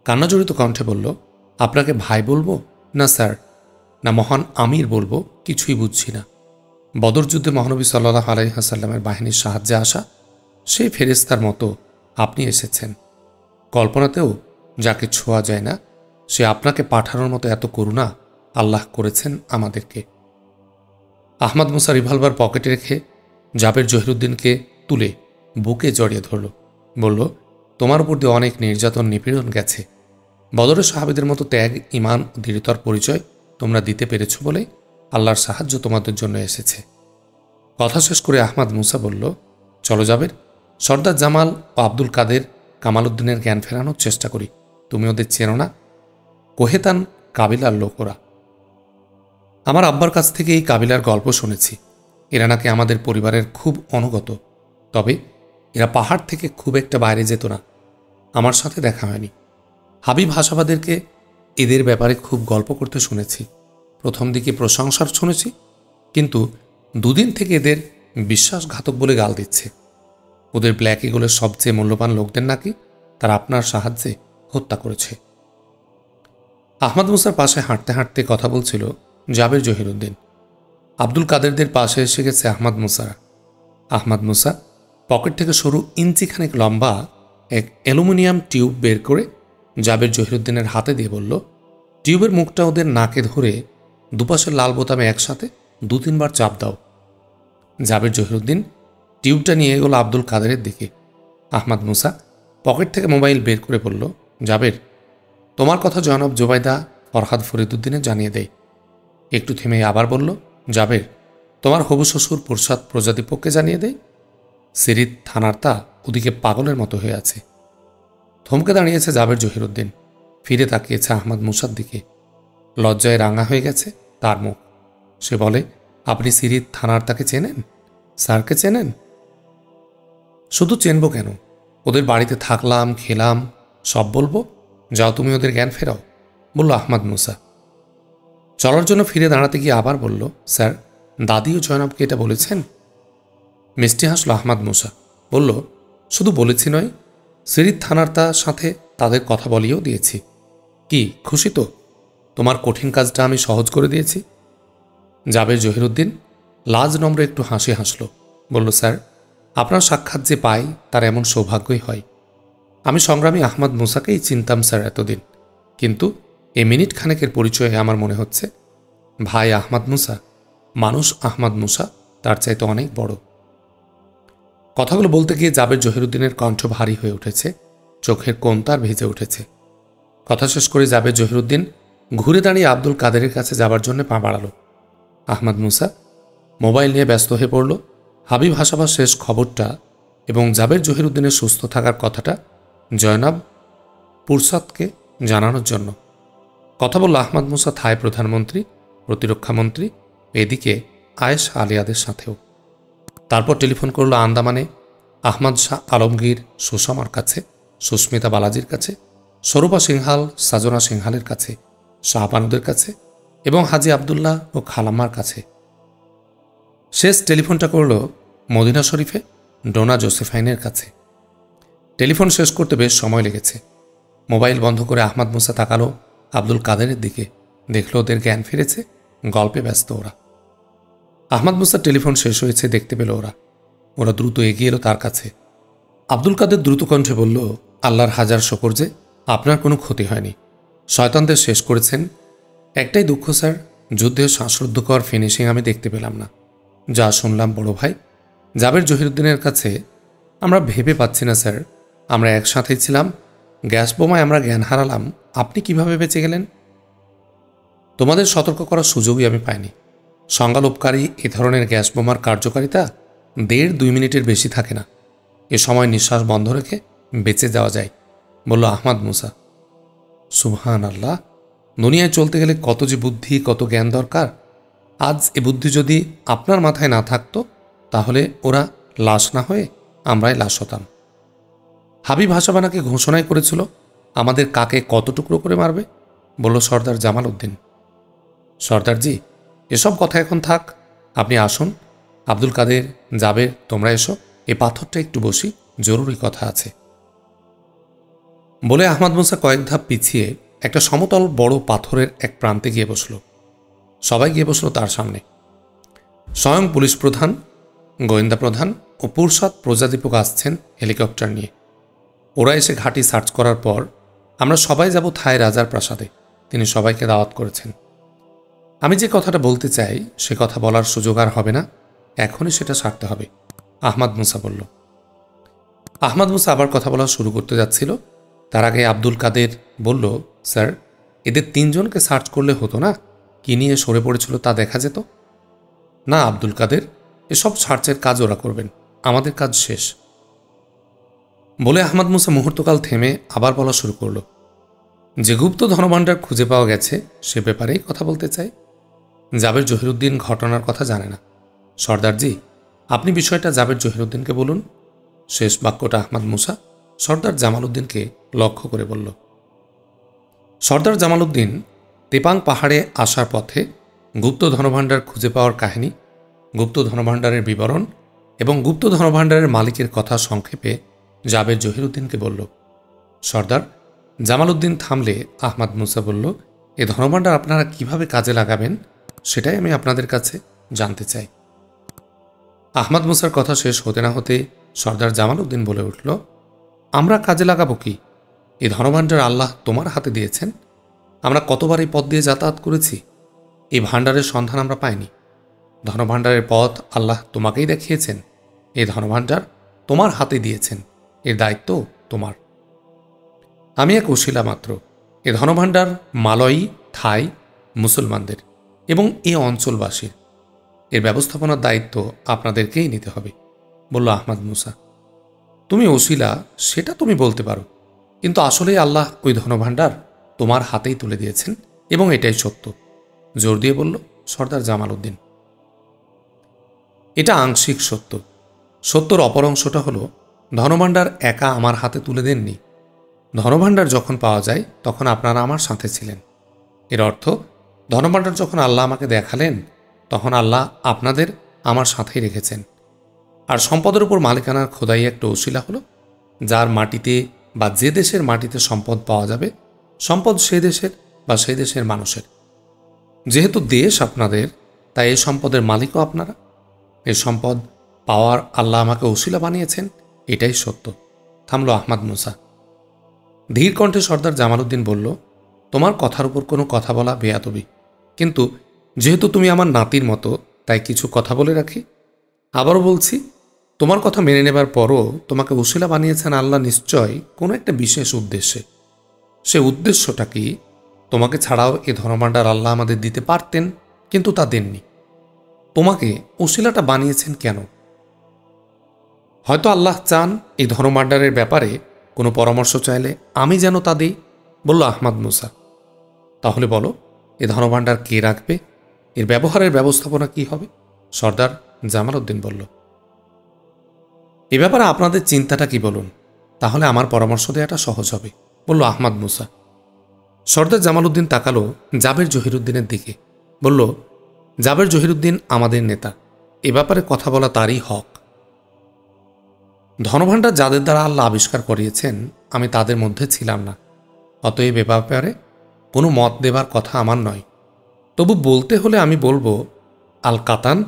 কান্নাজড়িত কণ্ঠে বলল, আপনাকে ভাই বলবো না স্যার, না মহান আমির বলবো, কিছুই বুঝছি না। বদর যুদ্ধে মহানবী সাল্লাল্লাহু আলাইহি ওয়াসাল্লামের বাহিনীর সাহায্যে আসা সেই ফেরেশতার মতো আপনি এসেছেন। কল্পনাতেও যাকে ছোঁয়া যায় না সে আপনাকে পাঠানোর মতো এত করুণা আল্লাহ করেছেন আমাদেরকে। আহমদ মুসা রিভলভার পকেটে রেখে জাবের জহিরুদ্দিনকে তুলে বুকে জড়িয়ে ধরল। বলল, তোমার উপর দিয়ে অনেক নির্যাতন নিপীড়ন গেছে। বদরের সাহাবীদের মতো ত্যাগ, ঈমান ও দৃঢ়তার পরিচয় তোমরা দিতে পেরেছ বলে আল্লাহর সাহায্য তোমাদের জন্য এসেছে। কথা শেষ করে আহমদ মুসা বলল, চলো জাবের, সর্দার জামাল ও আব্দুল কাদের কামালউদ্দিনের জ্ঞান ফেরানোর চেষ্টা করি। তুমি ওদের চেনো না? কোহেতান কাবিলার লোক ওরা। আমার আব্বার কাছ থেকে এই কাবিলার গল্প শুনেছি। এরা নাকি আমাদের পরিবারের খুব অনুগত। তবে এরা পাহাড় থেকে খুব একটা বাইরে যেত না। আমার সাথে দেখা হয়নি। হাবিব হাসাবাদেরকে এদের ব্যাপারে খুব গল্প করতে শুনেছি। প্রথম দিকে প্রশংসার শুনেছি, কিন্তু দুদিন থেকে এদের বিশ্বাসঘাতক বলে গাল দিচ্ছে। ওদের ব্ল্যাক ইগলের সবচেয়ে মূল্যবান লোকদের নাকি তারা আপনার সাহায্যে হত্যা করেছে। আহমদ মুসার পাশে হাঁটতে হাঁটতে কথা বলছিল জাবের জহিরুদ্দিন। আব্দুল কাদেরদের পাশে এসে গেছে আহমদ মুসা। আহমদ মুসা পকেট থেকে সরু ইঞ্চিখানেক লম্বা এক অ্যালুমিনিয়াম টিউব বের করে জাবের জহিরুদ্দিনের হাতে দিয়ে বলল, টিউবের মুখটা ওদের নাকে ধরে দুপাশের লাল বোতামে একসাথে 2-3 বার চাপ দাও। জাবের জহিরুদ্দিন টিউবটা নিয়ে এগোল আব্দুল কাদেরের দিকে। আহমদ মুসা পকেট থেকে মোবাইল বের করে বলল, জাবের, তোমার কথা জনাব জোবাইদা ফরহাদ ফরিদুদ্দিনে জানিয়ে দেয়। একটু থেমে আবার বলল, জাবের, তোমার হবু শ্বশুর প্রসাদ প্রজাতিপক্ষে জানিয়ে দেয়। সিরিত থানার তা ওদিকে পাগলের মতো হয়ে আছে। থমকে দাঁড়িয়েছে জাবের জহিরুদ্দিন। ফিরে তাকিয়েছে আহমদ মুসার দিকে। লজ্জায় রাঙা হয়ে গেছে তার মুখ। সে বলে, আপনি সিরিত থানার তাকে চেনেন? স্যারকে চেনেন? শুধু চেনব কেন, ওদের বাড়িতে থাকলাম, খেলাম, সব বলবো। যাও, তুমি ওদের জ্ঞান ফেরাও, বলল আহমদ মুসা। চলার জন্য ফিরে দাঁড়াতে গিয়ে আবার বলল, স্যার, দাদি ও জয়নাবকে এটা বলেছেন? মিষ্টি হাসল আহমদ মুসা। বলল, শুধু বলেছি নয়, সিরিত থানার তার সাথে তাদের কথা বলিয়েও দিয়েছি। কি খুশি তো? তোমার কঠিন কাজটা আমি সহজ করে দিয়েছি। জাবের জহিরুদ্দিন লাজ নম্রে একটু হাসি হাসল। বলল, স্যার, আপনার সাক্ষাৎ যে পাই তার এমন সৌভাগ্যই হয়। আমি সংগ্রামী আহমদ মুসাকেই চিনতাম স্যার এতদিন, কিন্তু এ মিনিট খানেকের পরিচয়ে আমার মনে হচ্ছে ভাই আহমদ মুসা, মানুষ আহমদ মুসা তার চাইতে অনেক বড়। কথাগুলো বলতে গিয়ে জাবের জহিরুদ্দিনের কণ্ঠ ভারী হয়ে উঠেছে, চোখের কোণ তার ভিজে উঠেছে। কথা শেষ করে জাবের জহিরুদ্দিন ঘুরে দাঁড়িয়ে আব্দুল কাদেরের কাছে যাবার জন্য পা বাড়ালো। আহমদ মুসা মোবাইল নিয়ে ব্যস্ত হয়ে পড়ল হাবিব হাসাবার শেষ খবরটা এবং জাবের জহিরুদ্দিনের সুস্থ থাকার কথাটা জয়নাব পুরসাদকে জানানোর জন্য। কথা বলল আহমদ মুসা থাই প্রধানমন্ত্রী, প্রতিরক্ষামন্ত্রী, এদিকে আয়েশা আলিয়াদের সাথেও। তারপর টেলিফোন করল আন্দামানে আহমদ শাহ আলমগীর সুষমার কাছে, সুস্মিতা বালাজির কাছে, স্বরূপা সিংহাল সাজনা সিংহালের কাছে, শাহবানুদের কাছে এবং হাজি আবদুল্লাহ ও খালাম্মার কাছে। শেষ টেলিফোনটা করল মদিনা শরীফে ডোনা জোসেফাইনের কাছে। টেলিফোন শেষ করতে বেশ সময় লেগেছে। মোবাইল বন্ধ করে আহমদ মুসা তাকালো আব্দুল কাদেরের দিকে, দেখল ওদের জ্ঞান ফিরেছে, গল্পে ব্যস্ত ওরা। আহমদ মুসার টেলিফোন শেষ হয়েছে দেখতে পেল ওরা দ্রুত এগিয়ে এলো তার কাছে। আব্দুল কাদের দ্রুত কণ্ঠে বলল, আল্লাহর হাজার শকর যে আপনার কোনো ক্ষতি হয়নি, শয়তানদের শেষ করেছেন। একটাই দুঃখ স্যার, যুদ্ধের শ্বাসরুদ্ধকর ফিনিশিং আমি দেখতে পেলাম না। যা শুনলাম বড় ভাই জাবের জহিরুদ্দিনের কাছে, আমরা ভেবে পাচ্ছি না স্যার, আমরা একসাথেই ছিলাম, গ্যাস বোমায় আমরা জ্ঞান হারালাম, আপনি কিভাবে বেঁচে গেলেন? তোমাদের সতর্ক করার সুযোগই আমি পাইনি। সংজ্ঞালোপকারী এ ধরনের গ্যাস বোমার কার্যকারিতা 1.5-2 মিনিটের বেশি থাকে না। এ সময় নিঃশ্বাস বন্ধ রেখে বেঁচে যাওয়া যায়, বলল আহমদ মুসা। সুবহান আল্লাহ, দুনিয়ায় চলতে গেলে কত যে বুদ্ধি, কত জ্ঞান দরকার। আজ এ বুদ্ধি যদি আপনার মাথায় না থাকতো তাহলে ওরা লাশ না হয়ে আমরাই লাশ হতাম। হাবিব হাসাবানাকে ঘোষণাই করেছিল আমাদের কাকে কত টুকরো করে মারবে, বলল সর্দার জামাল উদ্দিন। সর্দারজি, এসব কথা এখন থাক, আপনি আসুন। আব্দুল কাদের, জাবের, তোমরা এসো, এ পাথরটা একটু বসি, জরুরি কথা আছে। বলে আহমদ মুসা কয়েক ধাপ পিছিয়ে একটা সমতল বড় পাথরের এক প্রান্তে গিয়ে বসল। সবাই গিয়ে বসল তার সামনে। স্বয়ং পুলিশ প্রধান, গোয়েন্দা প্রধান ও পুরসাদ প্রজাদীপক আসছেন হেলিকপ্টার নিয়ে। ওরা এসে ঘাঁটি সার্চ করার পর আমরা সবাই যাব থাই রাজার প্রাসাদে। তিনি সবাইকে দাওয়াত করেছেন। আমি যে কথাটা বলতে চাই সে কথা বলার সুযোগ আর হবে না, এখনই সেটা সারতে হবে, আহমদ মুসা বলল। আহমদ মুসা আবার কথা বলা শুরু করতে যাচ্ছিল, তার আগে আব্দুল কাদের বলল, স্যার, এদের 3 জনকে সার্চ করলে হতো না? কি নিয়ে সরে পড়েছিল তা দেখা যেত না? আব্দুল কাদের, এসব সার্চের কাজ ওরা করবেন, আমাদের কাজ শেষ। বলে আহমদ মুসা মুহূর্তকাল থেমে আবার বলা শুরু করল, যে গুপ্ত ধনভাণ্ডার খুঁজে পাওয়া গেছে সে ব্যাপারেই কথা বলতে চাই। জাবের জহিরুদ্দিন ঘটনার কথা জানে না। সর্দারজি, আপনি বিষয়টা জাবের জহিরুদ্দিনকে বলুন। শেষ বাক্যটা আহমদ মুসা সর্দার জামাল উদ্দিনকে লক্ষ্য করে বলল। সর্দার জামাল উদ্দিন তেপাং পাহাড়ে আসার পথে গুপ্ত ধনভাণ্ডার খুঁজে পাওয়ার কাহিনী, গুপ্ত ধনভাণ্ডারের বিবরণ এবং গুপ্ত ধনভাণ্ডারের মালিকের কথা সংক্ষেপে জাবের জহিরুদ্দিনকে বলল। সর্দার জামাল উদ্দিন থামলে আহমদ মুসা বলল, এ ধনভাণ্ডার আপনারা কিভাবে কাজে লাগাবেন সেটাই আমি আপনাদের কাছে জানতে চাই। আহমদ মুসার কথা শেষ হতে না হতে সর্দার জামাল উদ্দিন বলে উঠল, আমরা কাজে লাগাবো কি? এই ধনভাণ্ডার আল্লাহ তোমার হাতে দিয়েছেন। আমরা কতবার এই পথ দিয়ে যাতায়াত করেছি, এই ভাণ্ডারের সন্ধান আমরা পাইনি। ধনভাণ্ডারের পথ আল্লাহ তোমাকেই দেখিয়েছেন। এই ধনভাণ্ডার তোমার হাতে দিয়েছেন, এর দায়িত্ব তোমার। আমি এক ওসিলা মাত্র। এ ধনভাণ্ডার মালয়ী, থাই, মুসলমানদের এবং এ অঞ্চলবাসীর। এর ব্যবস্থাপনার দায়িত্ব আপনাদেরকেই নিতে হবে, বলল আহমদ মুসা। তুমি ওসিলা সেটা তুমি বলতে পারো, কিন্তু আসলেই আল্লাহ ওই ধনভাণ্ডার তোমার হাতেই তুলে দিয়েছেন এবং এটাই সত্য, জোর দিয়ে বলল সর্দার জামাল উদ্দিন। এটা আংশিক সত্য। সত্যর অপর অংশটা হলো ধনভাণ্ডার একা আমার হাতে তুলে দেননি। ধনভাণ্ডার যখন পাওয়া যায় তখন আপনারা আমার সাথে ছিলেন। এর অর্থ ধনভাণ্ডার যখন আল্লাহ আমাকে দেখালেন তখন আল্লাহ আপনাদের আমার সাথেই রেখেছেন। আর সম্পদের উপর মালিকানার খোদাই একটা ওসিলা হলো, যার মাটিতে বা যে দেশের মাটিতে সম্পদ পাওয়া যাবে, সম্পদ সে দেশের বা সেই দেশের মানুষের। যেহেতু দেশ আপনাদের, তাই এই সম্পদের মালিকও আপনারা। এই সম্পদ পাওয়ার আল্লাহ আমাকে ওসিলা বানিয়েছেন, এটাই সত্য। থামল আহমদ মুসা। ধীর কণ্ঠে সর্দার জামাল উদ্দিন বলল, তোমার কথার উপর কোনো কথা বলা বেয়াদবি, কিন্তু যেহেতু তুমি আমার নাতির মতো তাই কিছু কথা বলে রাখি। আবারও বলছি, তোমার কথা মেনে নেবার পরও তোমাকে ওসিলা বানিয়েছেন আল্লাহ নিশ্চয় কোনো একটা বিশেষ উদ্দেশ্যে। সে উদ্দেশ্যটা কি? তোমাকে ছাড়াও এ ধনভাণ্ডার আল্লাহ আমাদের দিতে পারতেন, কিন্তু তা দেননি। তোমাকে ওসিলাটা বানিয়েছেন কেন? হয়তো আল্লাহ চান এই ধনভাণ্ডারের ব্যাপারে কোনো পরামর্শ চাইলে আমি যেন তা দিই, বলল আহমদ মুসা। তাহলে বলো, এ ধনভাণ্ডার কে রাখবে? এর ব্যবহারের ব্যবস্থাপনা কি হবে? সর্দার জামাল উদ্দিন বলল। এ ব্যাপারে আপনাদের চিন্তাটা কি বলুন, তাহলে আমার পরামর্শ দেওয়াটা সহজ হবে, বলল আহমদ মুসা। সর্দার জামাল উদ্দিন তাকালো জাবের জহিরুদ্দিনের দিকে, বলল, জাবের জহিরুদ্দিন আমাদের নেতা, এ ব্যাপারে কথা বলা তারই হক। ধনভাণ্ডার যাদের দ্বারা আল্লাহ আবিষ্কার করিয়েছেন আমি তাদের মধ্যে ছিলাম না, অতএব এ ব্যাপারে কোনো মত দেবার কথা আমার নয়। তবু বলতে হলে আমি বলবো, আল কাতান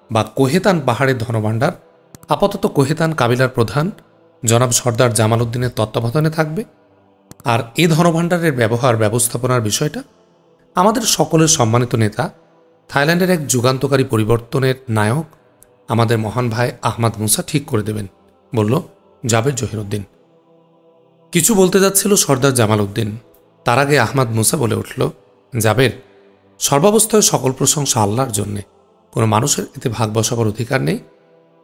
বা কোহেতান পাহাড়ের ধনভাণ্ডার আপাতত কোহেতান কাবিলার প্রধান জনাব সর্দার জামাল উদ্দিনের তত্ত্বাবধানে থাকবে। আর এ ধনভাণ্ডারের ব্যবহার ব্যবস্থাপনার বিষয়টা আমাদের সকলের সম্মানিত নেতা, থাইল্যান্ডের এক যুগান্তকারী পরিবর্তনের নায়ক আমাদের মহান ভাই আহমদ মুসা ঠিক করে দেবেন, বলল জাবের জহিরুদ্দিন। কিছু বলতে যাচ্ছিল সর্দার জামাল উদ্দিন, তার আগে আহমদ মুসা বলে উঠল, জাবের, সর্বাবস্থায় সকল প্রশংসা আল্লাহর জন্যে। কোনো মানুষের এতে ভাগ বসাবার অধিকার নেই।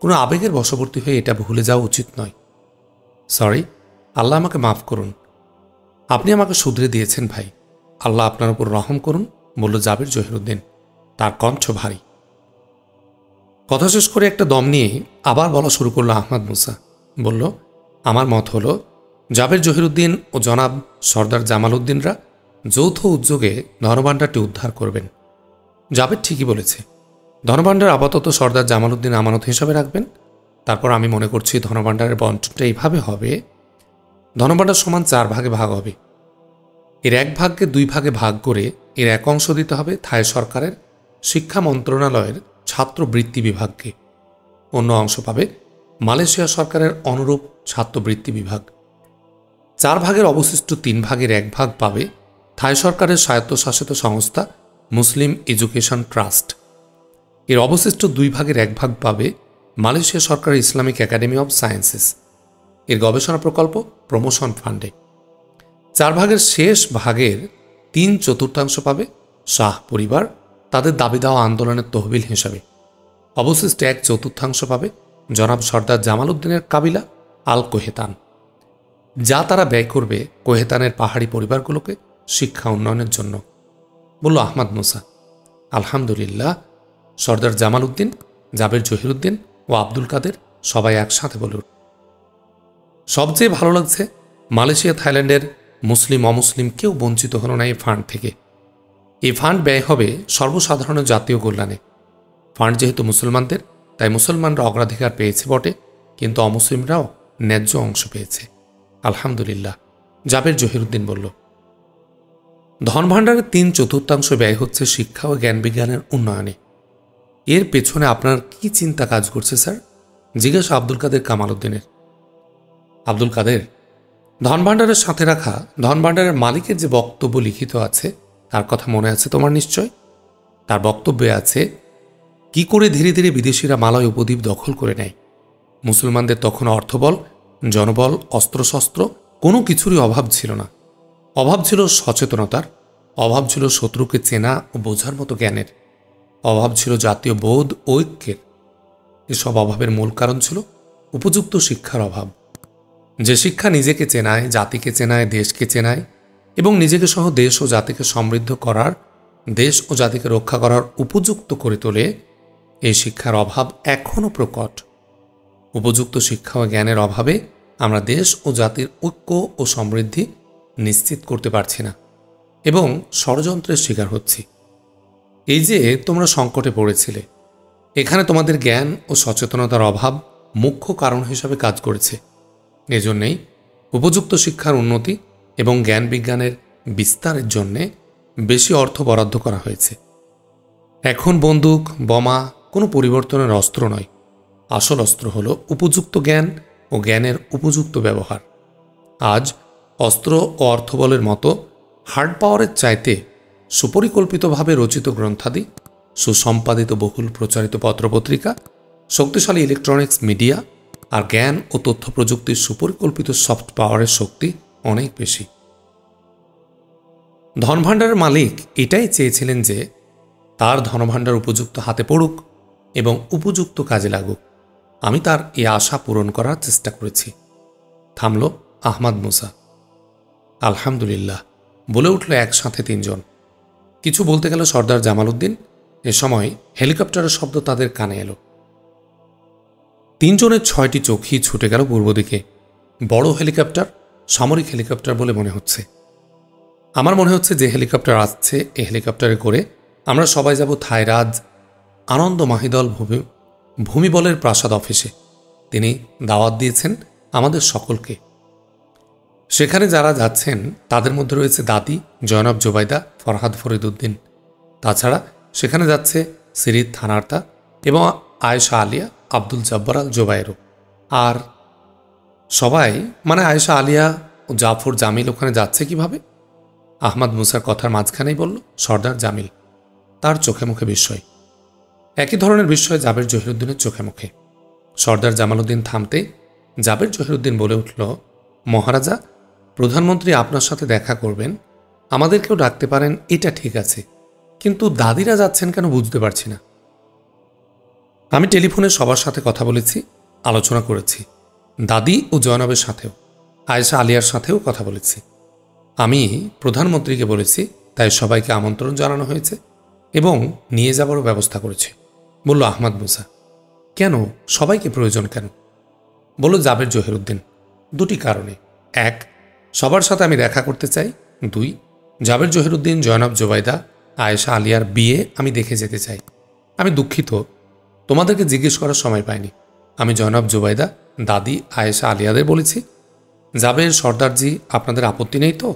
কোনো আবেগের বশবর্তী হয়ে এটা ভুলে যাওয়া উচিত নয়। সরি, আল্লাহ আমাকে মাফ করুন। আপনি আমাকে শুধরে দিয়েছেন ভাই, আল্লাহ আপনার উপর রহম করুন, বলল জাবের জহিরুদ্দিন, তার কণ্ঠ ভারী। কথা শেষ করে একটা দম নিয়ে আবার বলা শুরু করল আহমদ মুসা, বলল, আমার মত হল জাবের জহিরুদ্দিন ও জনাব সর্দার জামাল উদ্দিনরা যৌথ উদ্যোগে ধনভাণ্ডারটি উদ্ধার করবেন। জাবের ঠিকই বলেছে, ধনভাণ্ডার আপাতত সর্দার জামাল উদ্দিন আমানত হিসাবে রাখবেন। তারপর আমি মনে করছি ধনভাণ্ডারের বন্টনটা এইভাবে হবে, ধনভাণ্ডার সমান 4 ভাগে ভাগ হবে। এর 1 ভাগকে 2 ভাগে ভাগ করে এর 1 অংশ দিতে হবে থাই সরকারের শিক্ষা মন্ত্রণালয়ের ছাত্রবৃত্তি বিভাগকে। অন্য অংশ পাবে মালয়েশিয়া সরকারের অনুরূপ ছাত্রবৃত্তি বিভাগ। 4 ভাগের অবশিষ্ট 3 ভাগের 1 ভাগ পাবে থাই সরকারের স্বায়ত্তশাসিত সংস্থা মুসলিম এডুকেশন ট্রাস্ট। এর অবশিষ্ট 2 ভাগের 1 ভাগ পাবে মালয়েশিয়া সরকারের ইসলামিক একাডেমি অব সায়েন্সেস এর গবেষণা প্রকল্প প্রমোশন ফান্ডে। 4 ভাগের শেষ ভাগের 3/4 পাবে শাহ পরিবার তাদের দাবি দেওয়া আন্দোলনের তহবিল হিসাবে। অবশিষ্ট 1/4 পাবে জনাব সর্দার জামাল উদ্দিনের কাবিলা আল কোহেতান, যা তারা ব্যয় করবে কোহেতানের পাহাড়ি পরিবারগুলোকে শিক্ষা উন্নয়নের জন্য, বলল আহমদ মুসা। আলহামদুলিল্লাহ, সর্দার জামাল উদ্দিন, জাবের জহিরুদ্দিন ও আব্দুল কাদের সবাই একসাথে বলল। সবচেয়ে ভালো লাগছে, মালয়েশিয়া থাইল্যান্ডের মুসলিম অমুসলিম কেউ বঞ্চিত হল না এই ফান্ড থেকে। এই ফান্ড ব্যয় হবে সর্বসাধারণের জাতীয় কল্যাণে। ফান্ড যেহেতু মুসলমানদের, তাই মুসলমানরা অগ্রাধিকার পেয়েছে বটে, কিন্তু অমুসলিমরাও ন্যায্য অংশ পেয়েছে। আলহামদুলিল্লাহ, জাবের জহিরুদ্দিন বলল। ধনভাণ্ডারের 3/4 ব্যয় হচ্ছে শিক্ষা ও জ্ঞান বিজ্ঞানের উন্নয়নে। এর পেছনে আপনার কি চিন্তা কাজ করছে স্যার? জিজ্ঞাসা আব্দুল কাদের কামাল উদ্দিনের। আব্দুল কাদের, ধনভাণ্ডারের সাথে রাখা ধনভাণ্ডারের মালিকের যে বক্তব্য লিখিত আছে তার কথা মনে আছে তোমার নিশ্চয়? তার বক্তব্যে আছে, কি করে ধীরে ধীরে বিদেশিরা মালয় উপদ্বীপ দখল করে নেয়। মুসলমানদের তখন অর্থবল, জনবল, অস্ত্রশস্ত্র কোনো কিছুরই অভাব ছিল না। অভাব ছিল সচেতনতার, অভাব ছিল শত্রুকে চেনা ও বোঝার মতো জ্ঞানের, অভাব ছিল জাতীয় বোধ ঐক্যের। এসব অভাবের মূল কারণ ছিল উপযুক্ত শিক্ষার অভাব। যে শিক্ষা নিজেকে চেনায়, জাতিকে চেনায়, দেশকে চেনায় এবং নিজেকে সহ দেশ ও জাতিকে সমৃদ্ধ করার, দেশ ও জাতিকে রক্ষা করার উপযুক্ত করে তোলে, এই শিক্ষার অভাব এখনও প্রকট। উপযুক্ত শিক্ষা ও জ্ঞানের অভাবে আমরা দেশ ও জাতির ঐক্য ও সমৃদ্ধি নিশ্চিত করতে পারছি না এবং ষড়যন্ত্রের শিকার হচ্ছি। এই যে তোমরা সংকটে পড়েছিলে, এখানে তোমাদের জ্ঞান ও সচেতনতার অভাব মুখ্য কারণ হিসাবে কাজ করেছে। এজন্যেই উপযুক্ত শিক্ষার উন্নতি এবং জ্ঞান বিজ্ঞানের বিস্তারের জন্যে বেশি অর্থ বরাদ্দ করা হয়েছে। এখন বন্দুক, বোমা কোনো পরিবর্তনের অস্ত্র নয়। আসল অস্ত্র হল উপযুক্ত জ্ঞান ও জ্ঞানের উপযুক্ত ব্যবহার। আজ অস্ত্র ও অর্থবলের মতো হার্ড পাওয়ারের চাইতে সুপরিকল্পিতভাবে রচিত গ্রন্থাদি, সুসম্পাদিত বহুল প্রচারিত পত্রপত্রিকা শক্তিশালী ইলেকট্রনিক্স মিডিয়া আর জ্ঞান ও তথ্য প্রযুক্তির সুপরিকল্পিত সফট পাওয়ারের শক্তি অনেক বেশি। ধনভাণ্ডারের মালিক এটাই চেয়েছিলেন যে তার ধনভাণ্ডার উপযুক্ত হাতে পড়ুক এবং উপযুক্ত কাজে লাগুক। আমি তার এই আশা পূরণ করার চেষ্টা করেছি। থামল আহমাদ মুসা। আলহামদুলিল্লাহ বলে উঠল একসাথে তিনজন। কিছু বলতে গেল সর্দার জামাল উদ্দিন। এ সময় হেলিকপ্টারের শব্দ তাদের কানে এলো। তিনজনের 6টি চোখই ছুটে গেল পূর্ব দিকে। বড় হেলিকপ্টার, সামরিক হেলিকপ্টার বলে মনে হচ্ছে। আমার মনে হচ্ছে যে হেলিকপ্টার আসছে এই হেলিকপ্টারে করে আমরা সবাই যাব থাইরাজ আনন্দ মাহিদল ভূমিবলের প্রাসাদ অফিসে। তিনি দাওয়াত দিয়েছেন আমাদের সকলকে। সেখানে যারা যাচ্ছেন তাদের মধ্যে রয়েছে দাদি জয়নব জোবাইদা, ফরহাদ ফরিদ উদ্দিন। তাছাড়া সেখানে যাচ্ছে সিরিত থানার্তা এবং আয়েশা আলিয়া, আব্দুল জব্বার আল জোবায়েরও। আর সবাই মানে আয়েশা আলিয়া ও জাফর জামিল ওখানে যাচ্ছে কিভাবে? আহমাদ মুসার কথার মাঝখানেই বলল সর্দার জামিল। তার চোখে মুখে বিস্ময়। একই ধরনের বিস্ময় জাবের জহিরুদ্দিনের চোখে মুখে। সর্দার জামালউদ্দিন থামতে জাবের জহিরুদ্দিন বলে উঠল, মহারাজা, প্রধানমন্ত্রী আপনার সাথে দেখা করবেন, আমাদেরকেও ডাকতে পারেন, এটা ঠিক আছে, কিন্তু দাদিরা যাচ্ছেন কেন বুঝতে পারছি না। আমি টেলিফোনে সবার সাথে কথা বলেছি, আলোচনা করেছি। দাদি ও জয়নবের সাথেও, আয়েশা আলিয়ার সাথেও কথা বলেছি। আমি প্রধানমন্ত্রীকে বলেছি, তাই সবাইকে আমন্ত্রণ জানানো হয়েছে এবং নিয়ে যাবারও ব্যবস্থা করেছে, বলল আহমাদ মুসা। কেন? সবাইকে প্রয়োজন কেন? বলল জাবের জহিরুদ্দিন। দুটি কারণে। এক, সবার সাথে আমি দেখা করতে চাই। 2, জাবের জহিরুদ্দিন, জয়নব জোবাইদা, আয়েশা আলিয়ার বিয়ে আমি দেখে যেতে চাই। আমি দুঃখিত, তোমাদেরকে জিজ্ঞেস করার সময় পাইনি। আমি জয়নব জোবাইদা, দাদি, আয়েশা আলিয়াদের বলেছি, জাবের সর্দারজি, আপনাদের আপত্তি নেই তো?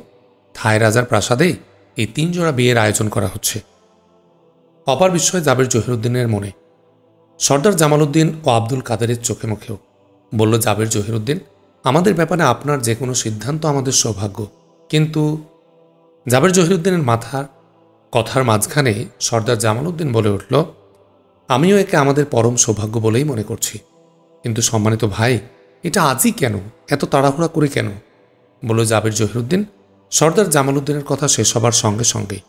থাই রাজার প্রাসাদে এই 3 জোড়া বিয়ের আয়োজন করা হচ্ছে। অপার বিস্ময় জাবের জহিরুদ্দিনের মনে, সর্দার জামালউদ্দিন ও আব্দুল কাদেরের চোখে মুখেও। বলল জাবের জহিরুদ্দিন, আমাদের ব্যাপারে আপনার যে কোনো সিদ্ধান্ত আমাদের সৌভাগ্য। কিন্তু জাবের জহিরুদ্দিনের কথার মাঝখানে সর্দার জামালউদ্দিন বলে উঠল, আমিও একে আমাদের পরম সৌভাগ্য বলেই মনে করছি। কিন্তু সম্মানিত ভাই, এটা আজই কেন? এত তাড়াহুড়া করে কেন? বলল জাবের জহিরুদ্দিন। সর্দার জামালউদ্দিনের কথা শেষ হবার সঙ্গে সঙ্গেই,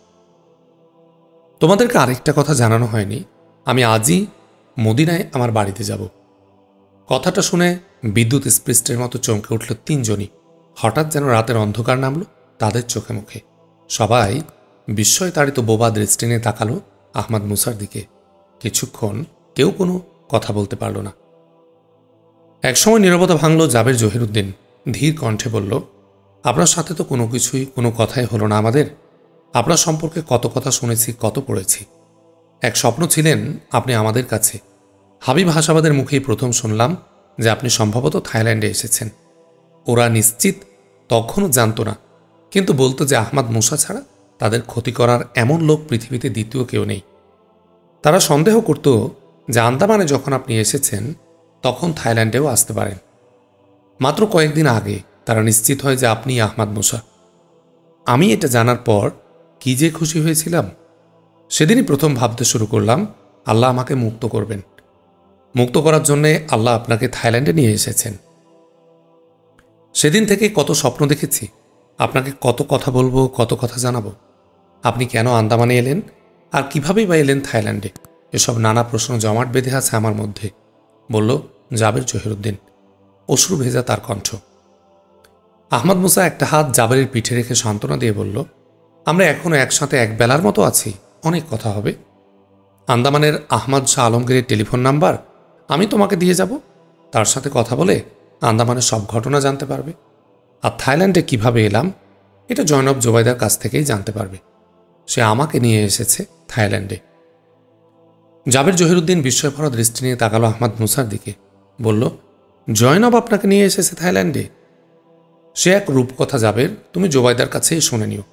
তোমাদেরকে আরেকটা কথা জানানো হয়নি, আমি আজই মদিনায় আমার বাড়িতে যাব। কথাটা শুনে বিদ্যুৎ স্পৃষ্টের মতো চমকে উঠল 3 জনই। হঠাৎ যেন রাতের অন্ধকার নামল তাদের চোখে মুখে। সবাই বিস্ময় তাড়িত বোবা দৃষ্টি নিয়ে তাকালো আহমাদ মুসার দিকে। কিছুক্ষণ কেউ কোনো কথা বলতে পারল না। একসময় নীরবতা ভাঙল জাবের জহিরুদ্দিন। ধীর কণ্ঠে বলল, আপনার সাথে তো কোনো কথাই হলো না আমাদের। আপনার সম্পর্কে কত কথা শুনেছি, কত পড়েছি। এক স্বপ্ন ছিলেন আপনি আমাদের কাছে। হাবিব হাসাবাদের মুখেই প্রথম শুনলাম যে আপনি সম্ভবত থাইল্যান্ডে এসেছেন। ওরা নিশ্চিত তখনও জানত না, কিন্তু বলতো যে আহমাদ মুসা ছাড়া তাদের ক্ষতি করার এমন লোক পৃথিবীতে দ্বিতীয় কেউ নেই। তারা সন্দেহ করত যে আন্দামানে যখন আপনি এসেছেন তখন থাইল্যান্ডেও আসতে পারেন। মাত্র কয়েকদিন আগে তারা নিশ্চিত হয় যে আপনি আহমাদ মুসা। আমি এটা জানার পর কি যে খুশি হয়েছিলাম। সেদিনই প্রথম ভাবতে শুরু করলাম, আল্লাহ আমাকে মুক্ত করবেন। মুক্ত করার জন্যে আল্লাহ আপনাকে থাইল্যান্ডে নিয়ে এসেছেন। সেদিন থেকে কত স্বপ্ন দেখেছি, আপনাকে কত কথা বলবো, কত কথা জানাবো। আপনি কেন আন্দামানে এলেন আর কিভাবেই বা এলেন থাইল্যান্ডে, এসব নানা প্রশ্ন জমাট বেঁধে আছে আমার মধ্যে, বলল জাবের জহিরুদ্দিন। অশ্রু ভেজা তার কণ্ঠ। আহমাদ মুসা একটা হাত জাবেরের পিঠে রেখে সান্ত্বনা দিয়ে বলল, আমরা এখনো একসাথে এক বেলার মতো আছি, অনেক কথা হবে। আন্দামানের আহমদ শাহ আলমগীরের টেলিফোন নাম্বার আমি তোমাকে দিয়ে যাব। তার সাথে কথা বলে আন্দামানের সব ঘটনা জানতে পারবে। আর থাইল্যান্ডে কিভাবে এলাম এটা জয়নব জোবাইদার কাছ থেকেই জানতে পারবে। সে আমাকে নিয়ে এসেছে থাইল্যান্ডে। জাবের জহিরুদ্দিন বিস্ময়ভরা দৃষ্টি নিয়ে তাকালো আহমাদ মুসার দিকে। বলল, জয়নব আপনাকে নিয়ে এসেছে থাইল্যান্ডে? সে এক রূপকথা জাবের, তুমি জোবাইদার কাছেই শুনে নিও।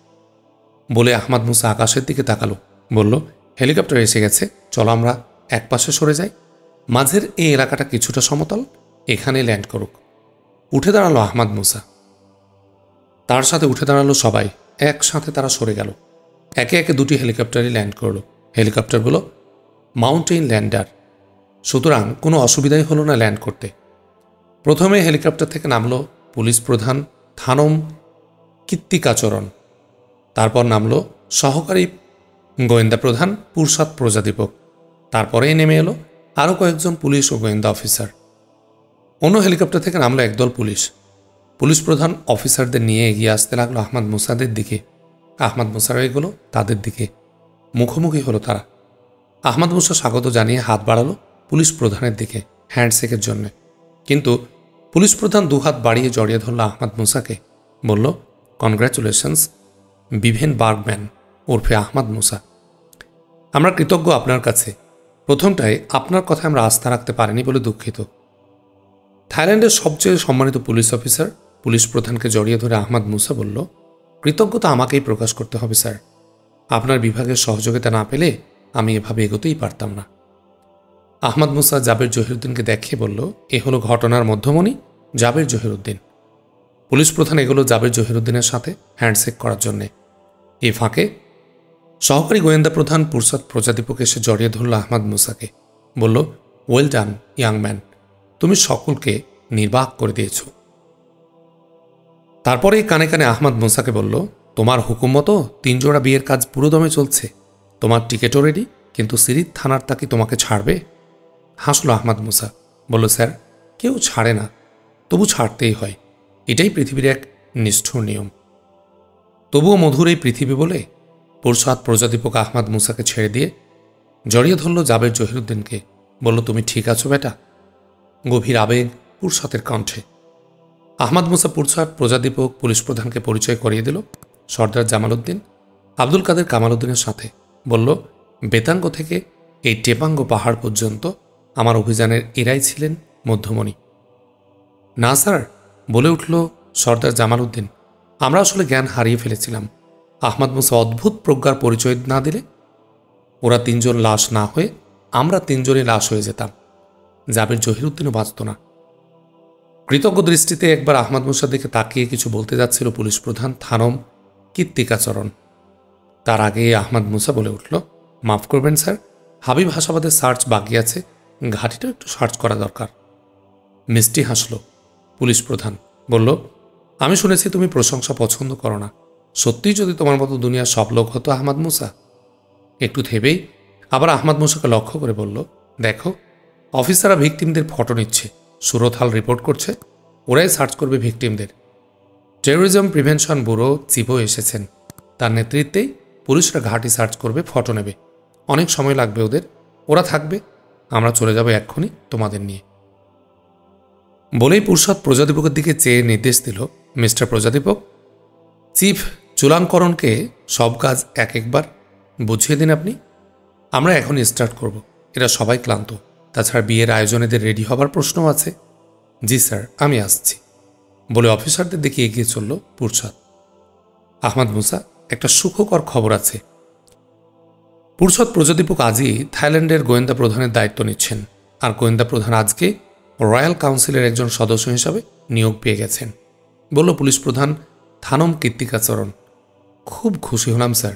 বলে আহমাদ মুসা আকাশের দিকে তাকালো। বলল, হেলিকপ্টার এসে গেছে, চলো আমরা এক পাশে সরে যাই। মাঝের এই এলাকাটা কিছুটা সমতল, এখানে ল্যান্ড করুক। উঠে দাঁড়ালো আহমাদ মুসা, তার সাথে উঠে দাঁড়ালো সবাই। একসাথে তারা সরে গেল। একে একে 2টি হেলিকপ্টারই ল্যান্ড করল। হেলিকপ্টারগুলো মাউন্টেইন ল্যান্ডার। সুতরাং কোনো অসুবিধাই হলো না ল্যান্ড করতে। প্রথমে হেলিকপ্টার থেকে নামল পুলিশ প্রধান থানম কীর্তিকাচরণ। তারপর নামল সহকারী গোয়েন্দা প্রধান পুরসাদ প্রজাদীপক। তারপরেই নেমে এলো আরও কয়েকজন পুলিশ ও গোয়েন্দা অফিসার। অন্য হেলিকপ্টার থেকে নামলো একদল পুলিশ। পুলিশ প্রধান অফিসারদের নিয়ে এগিয়ে আসতে লাগলো আহমদ মুসাদের দিকে। আহমদ মুসারও এগোলো তাদের দিকে। মুখোমুখি হলো তারা। আহমদ মুসা স্বাগত জানিয়ে হাত বাড়ালো পুলিশ প্রধানের দিকে হ্যান্ডশেকের জন্যে, কিন্তু পুলিশ প্রধান দুহাত বাড়িয়ে জড়িয়ে ধরল আহমদ মুসাকে। বলল, কনগ্র্যাচুলেশনস বিভেন বার্গম্যান ওরফে আহমদ মুসা। আমরা কৃতজ্ঞ আপনার কাছে। প্রথমটায় আপনার কথায় আমরা আস্থা রাখতে পারিনি বলে দুঃখিত। থাইল্যান্ডের সবচেয়ে সম্মানিত পুলিশ অফিসার পুলিশ প্রধানকে জড়িয়ে ধরে আহমদ মুসা বলল, কৃতজ্ঞতা আমাকেই প্রকাশ করতে হবে স্যার। আপনার বিভাগের সহযোগিতা না পেলে আমি এভাবে এগোতেই পারতাম না। আহমদ মুসা জাবের জহিরুদ্দিনকে দেখিয়ে বলল, এ হলো ঘটনার মধ্যমণি জাবের জহিরুদ্দিন। পুলিশ প্রধান এগুলো জাবের জহিরুদ্দিনের সাথে হ্যান্ডশেক করার জন্যে। এই ফাঁকে সহকারী গোয়েন্দা প্রধান পুরসাদ প্রজাদীপক এসে জড়িয়ে ধরল আহমদ মুসাকে। বলল, ওয়েল ডান ইয়াং ম্যান, তুমি সকলকে নির্বাক করে দিয়েছ। তারপরে কানে কানে আহমদ মুসাকে বলল, তোমার হুকুম মতো 3 জোড়া বিয়ের কাজ পুরোদমে চলছে। তোমার টিকিটও রেডি, কিন্তু সিরিত থানার তা কি তোমাকে ছাড়বে? হাসল আহমদ মুসা। বলল, স্যার, কেউ ছাড়ে না, তবু ছাড়তেই হয়। এটাই পৃথিবীর এক নিষ্ঠুর নিয়ম। তবুও মধুর এই পৃথিবী বলে পুরসাদ প্রজাদীপক আহমদ মুসাকে ছেড়ে দিয়ে জড়িয়ে ধরল জাবের জহিরুদ্দিনকে। বলল, তুমি ঠিক আছো বেটা? গভীর আবেগ পুরসাদের কণ্ঠে। আহমদ মুসা পুরসাদ প্রজাদীপক পুলিশ প্রধানকে পরিচয় করিয়ে দিল সর্দার জামালউদ্দিন আব্দুল কাদের কামালউদ্দিনের সাথে। বলল, বেতাঙ্গ থেকে এই টেপাঙ্গ পাহাড় পর্যন্ত আমার অভিযানের এরাই ছিলেন মধ্যমণি। না স্যার, বলে উঠল সর্দার জামালউদ্দিন, আমরা আসলে জ্ঞান হারিয়ে ফেলেছিলাম। আহমদ মুসা অদ্ভুত প্রজ্ঞার পরিচয় না দিলে ওরা 3 জন লাশ না হয়ে আমরা 3 জনই লাশ হয়ে যেতাম। জাবের জহিরুদ্দিনও বাঁচত না। কৃতজ্ঞ দৃষ্টিতে একবার আহমদ মুসার দিকে তাকিয়ে কিছু বলতে যাচ্ছিল পুলিশ প্রধান থানম কীর্তিকাচরণ। তার আগে আহমদ মুসা বলে উঠল, মাফ করবেন স্যার, হাবিব হাসাবাদের সার্চ বাকি আছে, ঘাটিটাও একটু সার্চ করা দরকার। মিষ্টি হাসল পুলিশ প্রধান। বলল, আমি শুনেছি তুমি প্রশংসা পছন্দ করো না। সত্যিই যদি তোমার মতো দুনিয়ার সব লোক হতো আহমদ মুসা? একটু থেবেই আবার আহমদ মুসাকে লক্ষ্য করে বলল, দেখো, অফিসাররা ভিকটিমদের ফটো নিচ্ছে, সুরতহাল রিপোর্ট করছে, ওরাই সার্চ করবে ভিকটিমদের। টেরোরিজম প্রিভেনশন ব্যুরো চিফও এসেছেন, তার নেতৃত্বেই পুলিশরা ঘাঁটি সার্চ করবে, ফটো নেবে। অনেক সময় লাগবে ওদের, ওরা থাকবে, আমরা চলে যাব এক্ষুনি তোমাদের নিয়ে। বলেই পুরসাদ প্রজাদীপকের দিকে চেয়ে নির্দেশ দিল, মিস্টার প্রজাদীপক, চিফ চুলাঙ্করণকে সব কাজ এক একবার বুঝিয়ে দিন আপনি। আমরা এখনই স্টার্ট করব, এরা সবাই ক্লান্ত। তাছাড়া বিয়ের আয়োজনেদের রেডি হবার প্রশ্নও আছে। জি স্যার, আমি আসছি, বলে অফিসারদের দিকে এগিয়ে চলল পুরসাদ। আহমদ মুসা, একটা সুখকর খবর আছে। পুরসাদ প্রজাদীপক আজই থাইল্যান্ডের গোয়েন্দা প্রধানের দায়িত্ব নিচ্ছেন, আর গোয়েন্দা প্রধান আজকে রয়্যাল কাউন্সিলের একজন সদস্য হিসাবে নিয়োগ পেয়ে গেছেন, বলল পুলিশ প্রধান থানম কীর্তিকাচরণ। খুব খুশি হলাম স্যার,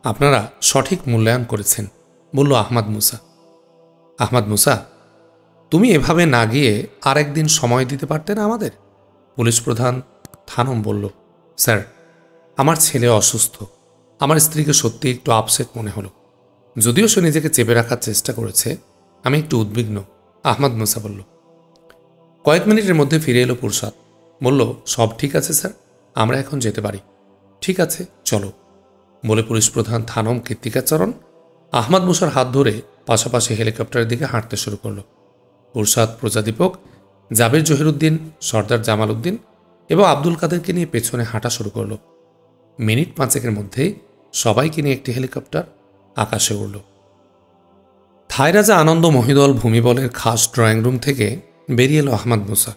আপনারা সঠিক মূল্যায়ন করেছেন, বলল আহমদ মুসা। আহমদ মুসা, তুমি এভাবে না গিয়ে আর একদিন সময় দিতে পারতে না আমাদের? পুলিশ প্রধান থানম বলল, স্যার, আমার ছেলে অসুস্থ, আমার স্ত্রীকে সত্যি একটু আপসেট মনে হলো। যদিও সে নিজেকে চেপে রাখার চেষ্টা করেছে, আমি একটু উদ্বিগ্ন। আহমদ মুসা বলল। কয়েক মিনিটের মধ্যে ফিরে এলো পুরসাদ। বলল, সব ঠিক আছে স্যার, আমরা এখন যেতে পারি। ঠিক আছে, চলো, বলে পুলিশ প্রধান থানম কীর্তিকাচরণ আহমদ মুসার হাত ধরে পাশাপাশি হেলিকপ্টারের দিকে হাঁটতে শুরু করল। পুরসাদ প্রজাদীপক, জাবের জহিরুদ্দিন, সর্দার জামালউদ্দিন এবং আব্দুল কাদেরকে নিয়ে পেছনে হাঁটা শুরু করল। মিনিট 5 মধ্যেই সবাইকে নিয়ে একটি হেলিকপ্টার আকাশে উড়ল। থাই রাজা আনন্দ মহিদল ভূমিবলের খাস ড্রয়িং রুম থেকে বেরিয়ে এলো আহমদ মুসা।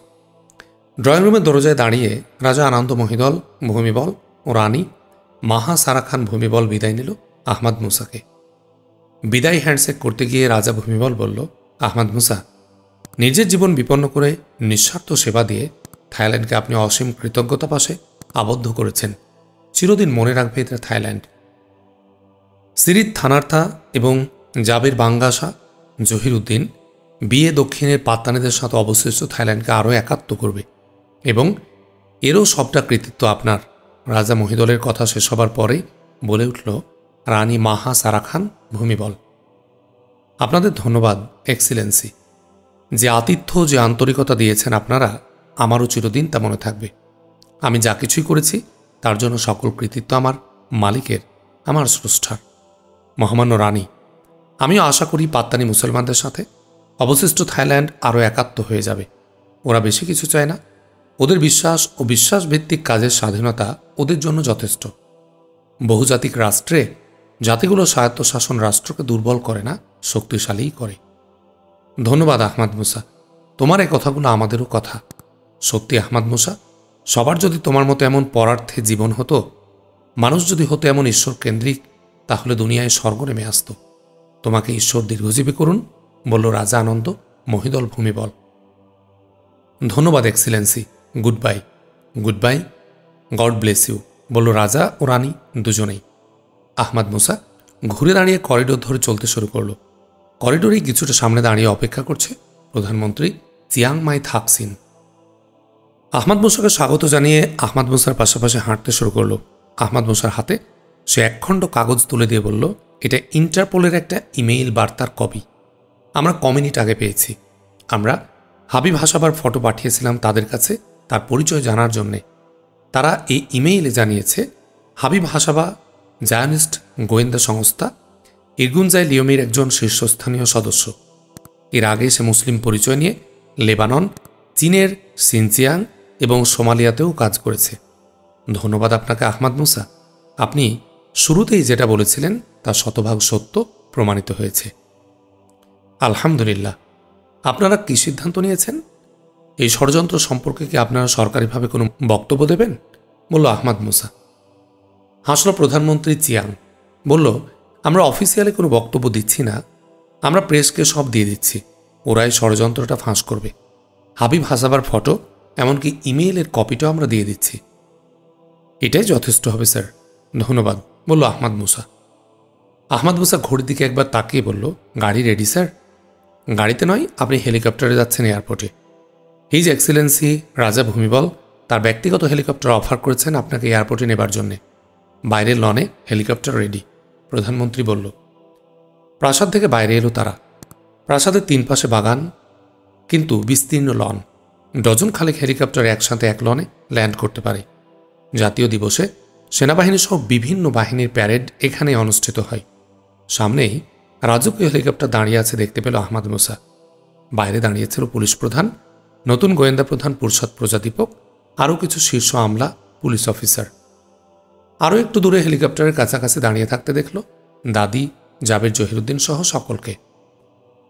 ড্রয়িং রুমের দরজায় দাঁড়িয়ে রাজা আনন্দ মহিদল ভূমিবল ও রানী মাহা সারা খান ভূমিবল বিদায় নিল আহমদ মুসাকে। বিদায় হ্যান্ডশেক করতে গিয়ে রাজা ভূমিবল বলল, আহমদ মুসা, নিজের জীবন বিপন্ন করে নিঃস্বার্থ সেবা দিয়ে থাইল্যান্ডকে আপনি অসীম কৃতজ্ঞতা পাশে আবদ্ধ করেছেন। চিরদিন মনে রাখবে এটা থাইল্যান্ড। সিরিত থানার্থা এবং জাবের বাঙ্গাসা জহিরুদ্দিন বিয়ে দক্ষিণের পাত্তানিদের সাথে অবশিষ্ট থাইল্যান্ডকে আরও একাত্ম করবে এবং এরও সবটা কৃতিত্ব আপনার। রাজা মহিদলের কথা শেষ হবার পরেই বলে উঠল রানী মাহা সারা খান ভূমিবল। আপনাদের ধন্যবাদ এক্সিলেন্সি। যে আতিথ্য, যে আন্তরিকতা দিয়েছেন আপনারা, আমারও চিরদিন তা মনে থাকবে। আমি যা কিছুই করেছি তার জন্য সকল কৃতিত্ব আমার মালিকের, আমার স্রষ্টার। মহামান্য রানী, আমিও আশা করি পাত্তানি মুসলমানদের সাথে অবশিষ্ট থাইল্যান্ড আরও একাত্ম হয়ে যাবে। ওরা বেশি কিছু চায় না। ওদের বিশ্বাস ও বিশ্বাসভিত্তিক কাজের স্বাধীনতা ওদের জন্য যথেষ্ট। বহুজাতিক রাষ্ট্রে জাতিগুলো স্বায়ত্তশাসন রাষ্ট্রকে দুর্বল করে না, শক্তিশালীই করে। ধন্যবাদ আহমাদ মুসা, তোমার এই কথাগুলো আমাদেরও কথা। সত্যি আহমাদ মুসা, সবার যদি তোমার মতো এমন পরার্থে জীবন হতো, মানুষ যদি হতো এমন ঈশ্বর কেন্দ্রিক, তাহলে দুনিয়ায় স্বর্গ নেমে আসত। তোমাকে ঈশ্বর দীর্ঘজীবী করুন, বলল রাজা আনন্দ মহিদল ভূমিবল। ধন্যবাদ excellency, goodbye. Goodbye, God bless you, বলল রাজা ও রানী দুজনেই। আহমাদ মুসা ঘুরে দাঁড়িয়ে করিডোর ধরে চলতে শুরু করল। করিডোরেই কিছুটা সামনে দাঁড়িয়ে অপেক্ষা করছে প্রধানমন্ত্রী চিয়াং মাই থাকসিন। আহমাদ মুসাকে স্বাগত জানিয়ে আহমাদ মুসার পাশাপাশি হাঁটতে শুরু করল। আহমাদ মুসার হাতে সে একখণ্ড কাগজ তুলে দিয়ে বলল, এটা ইন্টারপোলের একটা ইমেইল বার্তার কপি। আমরা কমিউনিট আগে পেয়েছি। আমরা হাবিব হাসাবার ফটো পাঠিয়েছিলাম তাদের কাছে তার পরিচয় জানার জন্যে। তারা এই ইমেইলে জানিয়েছে হাবিব হাসাবা জায়নিস্ট গোয়েন্দা সংস্থা ইরগুনজাই লিওমির একজন শীর্ষস্থানীয় সদস্য। এর আগে সে মুসলিম পরিচয় নিয়ে লেবানন, চীনের সিনচিয়াং এবং সোমালিয়াতেও কাজ করেছে। ধন্যবাদ আপনাকে আহমাদ মুসা, আপনি শুরুতেই যেটা বলেছিলেন তা শতভাগ সত্য প্রমাণিত হয়েছে। আলহামদুলিল্লাহ। আপনারা কী সিদ্ধান্ত নিয়েছেন? এই ষড়যন্ত্র সম্পর্কে কি আপনারা সরকারিভাবে কোনো বক্তব্য দেবেন? বলল আহমাদ মুসা। হাসল প্রধানমন্ত্রী চিয়াং। বলল, আমরা অফিসিয়ালি কোনো বক্তব্য দিচ্ছি না, আমরা প্রেসকে সব দিয়ে দিচ্ছি। ওরাই ষড়যন্ত্রটা ফাঁস করবে। হাবিব হাসাবার ফটো, এমনকি ইমেইলের কপিটাও আমরা দিয়ে দিচ্ছি। এটাই যথেষ্ট হবে স্যার। ধন্যবাদ, বলল আহমাদ মুসা। আহমাদ মুসা ঘড়ির দিকে একবার তাকিয়ে বলল, গাড়ি রেডি স্যার? গাড়িতে নয়, আপনি হেলিকপ্টারে যাচ্ছেন এয়ারপোর্টে। হিজ এক্সিলেন্সি রাজা ভূমিবল তার ব্যক্তিগত হেলিকপ্টার অফার করেছেন আপনাকে এয়ারপোর্টে নেবার জন্যে। বাইরের লনে হেলিকপ্টার রেডি, প্রধানমন্ত্রী বলল। প্রাসাদ থেকে বাইরে এলো তারা। প্রাসাদের 3 পাশে বাগান, কিন্তু বিস্তীর্ণ লন। ডজন খালেক হেলিকপ্টার একসাথে এক লনে ল্যান্ড করতে পারে। জাতীয় দিবসে সেনাবাহিনী সহ বিভিন্ন বাহিনীর প্যারেড এখানে অনুষ্ঠিত হয়। সামনেই রাজকীয় হেলিকপ্টার দাঁড়িয়ে আছে দেখতে পেল আহমাদ মুসা। বাইরে দাঁড়িয়েছিল পুলিশ প্রধান, নতুন গোয়েন্দা প্রধান পুরসাদ প্রজাদীপক, আরও কিছু শীর্ষ আমলা, পুলিশ অফিসার। আরও একটু দূরে হেলিকপ্টারের কাছাকাছি দাঁড়িয়ে থাকতে দেখল দাদি, জাবের জহিরুদ্দিন সহ সকলকে।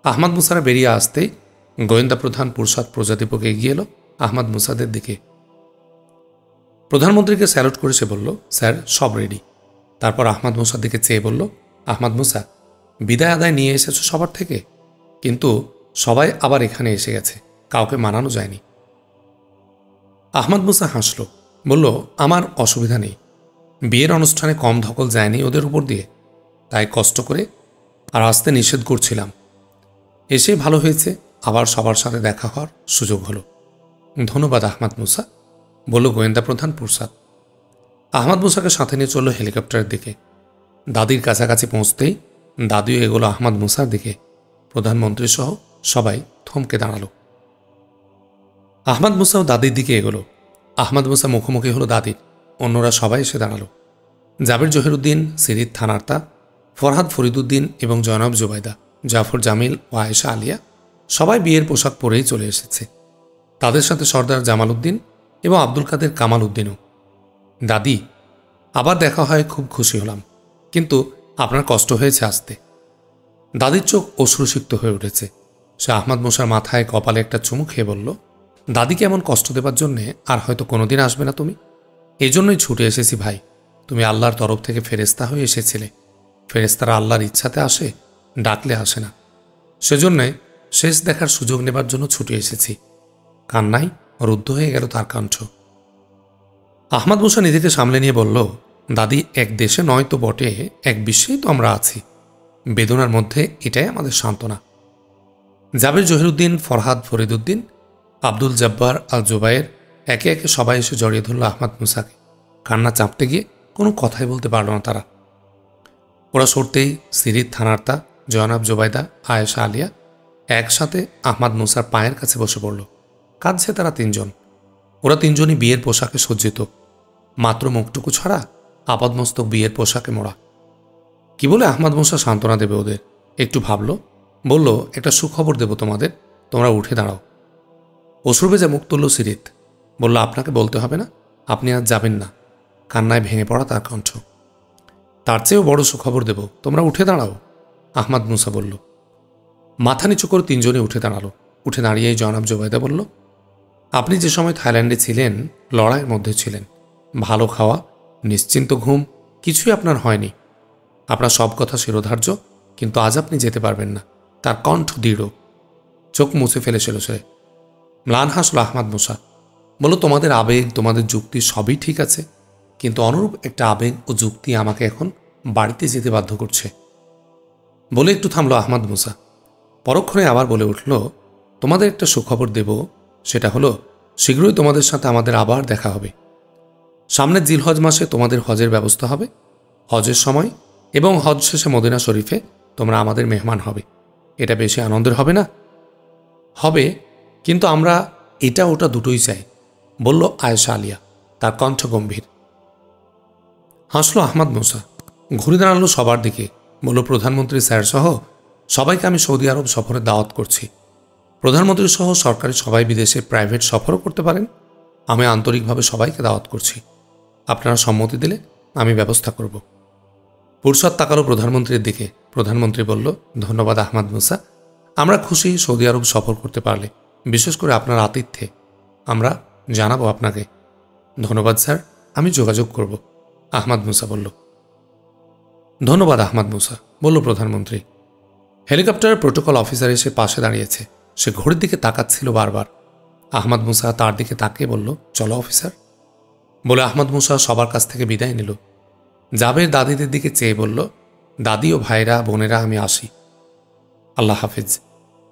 আহমাদ মুসারা বেরিয়ে আসতেই গোয়েন্দা প্রধান পুরসাদ প্রজাদীপক এগিয়ে এলো আহমাদ মুসাদের দিকে। প্রধানমন্ত্রীকে স্যালুট করে সে বলল, স্যার সব রেডি। তারপর আহমাদ মুসার দিকে চেয়ে বলল, আহমাদ মুসা, বিদায় আদায় নিয়ে এসেছ সবার থেকে, কিন্তু সবাই আবার এখানে এসে গেছে, কাউকে মানানো যায়নি। আহমাদ মুসা হাসল, বলল, আমার অসুবিধা নেই। বিয়ের অনুষ্ঠানে কম ধকল যায়নি ওদের উপর দিয়ে, তাই কষ্ট করে আর আসতে নিষেধ করছিলাম। এসে ভালো হয়েছে, আবার সবার সাথে দেখা হওয়ার সুযোগ হলো। ধন্যবাদ আহমাদ মুসা, বলল গোয়েন্দা প্রধান পুরসাদ। আহমাদ মুসাকে সাথে নিয়ে চলল হেলিকপ্টারের দিকে। দাদির কাছাকাছি পৌঁছতেই দাদিও এগোলো আহমাদ মুসার দিকে। প্রধানমন্ত্রী সহ সবাই থমকে দাঁড়ালো। আহমাদ মুসাও দাদির দিকে এগোলো। আহমাদ মুসা মুখোমুখি হলো দাদির। অন্যরা সবাই এসে দাঁড়ালো। জাবের জহিরুদ্দিন, সিরিত থানার্তা, ফরহাদ ফরিদুদ্দিন এবং জনাব জুবাইদা, জাফর জামিল ও আয়েশা আলিয়া সবাই বিয়ের পোশাক পরেই চলে এসেছে। তাদের সাথে সর্দার জামাল উদ্দিন এবং আব্দুল কাদের কামাল উদ্দিনও। দাদি, আবার দেখা হয়, খুব খুশি হলাম, কিন্তু আপনার কষ্ট হয়েছে আসতে। দাদির চোখ অশ্রুসিক্ত হয়ে উঠেছে। সে আহমাদ মুসার মাথায় কপালে একটা চুমু খেয়ে বলল, দাদিকে এমন কষ্ট দেবার জন্যে আর হয়তো কোনোদিন আসবে না তুমি। এই জন্যই ছুটে এসেছি ভাই। তুমি আল্লাহর তরফ থেকে ফেরেস্তা হয়ে এসেছিলে। ফেরেস্তারা আল্লাহর ইচ্ছাতে আসে, ডাকলে আসে না। সেজন্যে শেষ দেখার সুযোগ নেবার জন্য ছুটে এসেছি। কান্নায় রুদ্ধ হয়ে গেল তার কণ্ঠ। আহমাদ মুসা নিজেকে সামলে নিয়ে বলল, দাদি, এক দেশে নয় তো বটে, এক বিশ্বেই তো আমরা আছি। বেদনার মধ্যে এটাই আমাদের সান্ত্বনা। জাবের জহিরুদ্দিন, ফরহাদ ফরিদুদ্দিন, আব্দুল জব্বার আল জুবায়ের একে একে সবাই এসে জড়িয়ে ধরল আহমদ মুসাকে। কান্না চাপতে গিয়ে কোনো কথাই বলতে পারল না তারা। ওরা সরতেই সিরিত, থানার্তা, জয়নাব, জোবাইদা, আয়েশা, আলিয়া একসাথে আহমদ মুসার পায়ের কাছে বসে পড়ল। কাঁদছে তারা তিনজন। ওরা তিনজনই বিয়ের পোশাকে সজ্জিত, মাত্র মুখটুকু ছাড়া আপাদমস্তক বিয়ের পোশাকে মোড়া। কি বলে আহমদ মুসা সান্ত্বনা দেবে ওদের একটু ভাবল। বলল, একটা সুখবর দেব তোমাদের, তোমরা উঠে দাঁড়াও। অশ্রু ভেজা মুখ তুলল সিরিত। বলল, আপনাকে বলতে হবে না, আপনি আজ যাবেন না। কান্নায় ভেঙে পড়া তার কণ্ঠ। তার চেয়েও বড় সুখবর দেব, তোমরা উঠে দাঁড়াও, আহমদ মুসা বলল। মাথা নিচু করে তিনজনে উঠে দাঁড়ালো। উঠে দাঁড়িয়েই জনাব জোবাইদা বলল, আপনি যে সময় থাইল্যান্ডে ছিলেন লড়াইয়ের মধ্যে ছিলেন। ভালো খাওয়া, নিশ্চিন্ত ঘুম কিছুই আপনার হয়নি। আপনার সব কথা শিরোধার্য, কিন্তু আজ আপনি যেতে পারবেন না। তার কণ্ঠ দৃঢ়। চোখ মুছে ফেলেছিল সে। ম্লান হাসল আহমদ মুসা। বলল, তোমাদের আবেগ, তোমাদের যুক্তি সবই ঠিক আছে, কিন্তু অনুরূপ একটা আবেগ ও যুক্তি আমাকে এখন বাড়িতে যেতে বাধ্য করছে। বলে একটু থামল আহমদ মুসা। পরক্ষণে আবার বলে উঠল, তোমাদের একটা সুখবর দেব, সেটা হলো শীঘ্রই তোমাদের সাথে আমাদের আবার দেখা হবে। সামনের জিলহজ মাসে তোমাদের হজের ব্যবস্থা হবে। হজের সময় এবং হজ শেষে মদিনা শরীফে তোমরা আমাদের মেহমান হবে। এটা বেশি আনন্দের হবে না? হবে, কিন্তু আমরা এটা ওটা দুটোই চাই, বলল আয়েশা আলিয়া। তার কণ্ঠ গম্ভীর। হাসল আহমদ মুসা। ঘুরে দাঁড়ালো সবার দিকে। বলল, প্রধানমন্ত্রী স্যার সহ সবাইকে আমি সৌদি আরব সফরে দাওয়াত করছি। প্রধানমন্ত্রী সহ সরকারি সবাই বিদেশে প্রাইভেট সফরও করতে পারেন। আমি আন্তরিকভাবে সবাইকে দাওয়াত করছি। আপনারা সম্মতি দিলে আমি ব্যবস্থা করব। পুরসদ তাকালো প্রধানমন্ত্রীর দিকে। প্রধানমন্ত্রী বলল, ধন্যবাদ আহমদ মুসা, আমরা খুশি সৌদি আরব সফর করতে পারলে, বিশেষ করে আপনার আতিথ্যে। আমরা জানাবো আপনাকে। ধন্যবাদ স্যার, আমি যোগাযোগ করব, আহমদ মুসা বলল। ধন্যবাদ আহমদ মুসা, বলল প্রধানমন্ত্রী। হেলিকপ্টারের প্রোটোকল অফিসার এসে পাশে দাঁড়িয়েছে। সে ঘড়ির দিকে তাকাচ্ছিল বারবার। আহমদ মুসা তার দিকে তাকিয়ে বলল, চলো অফিসার, বলে আহমদ মুসা সবার কাছ থেকে বিদায় নিল। জাবের দাদিদের দিকে চেয়ে বলল, দাদি ও ভাইরা, বোনেরা, আমি আসি, আল্লাহ হাফিজ,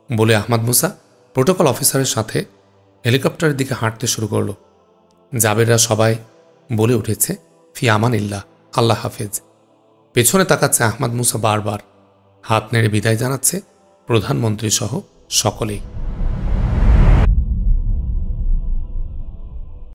বলে আহমদ মুসা প্রোটোকল অফিসারের সাথে হেলিকপ্টারের দিকে হাঁটতে শুরু করল। জাবেররা সবাই বলে উঠেছে, ফি আমানিল্লাহ, আল্লাহ হাফিজ। পেছনে তাকাচ্ছে আহমদ মুসা বারবার। হাত নেড়ে বিদায় জানাচ্ছে প্রধানমন্ত্রী সহ সকলেই।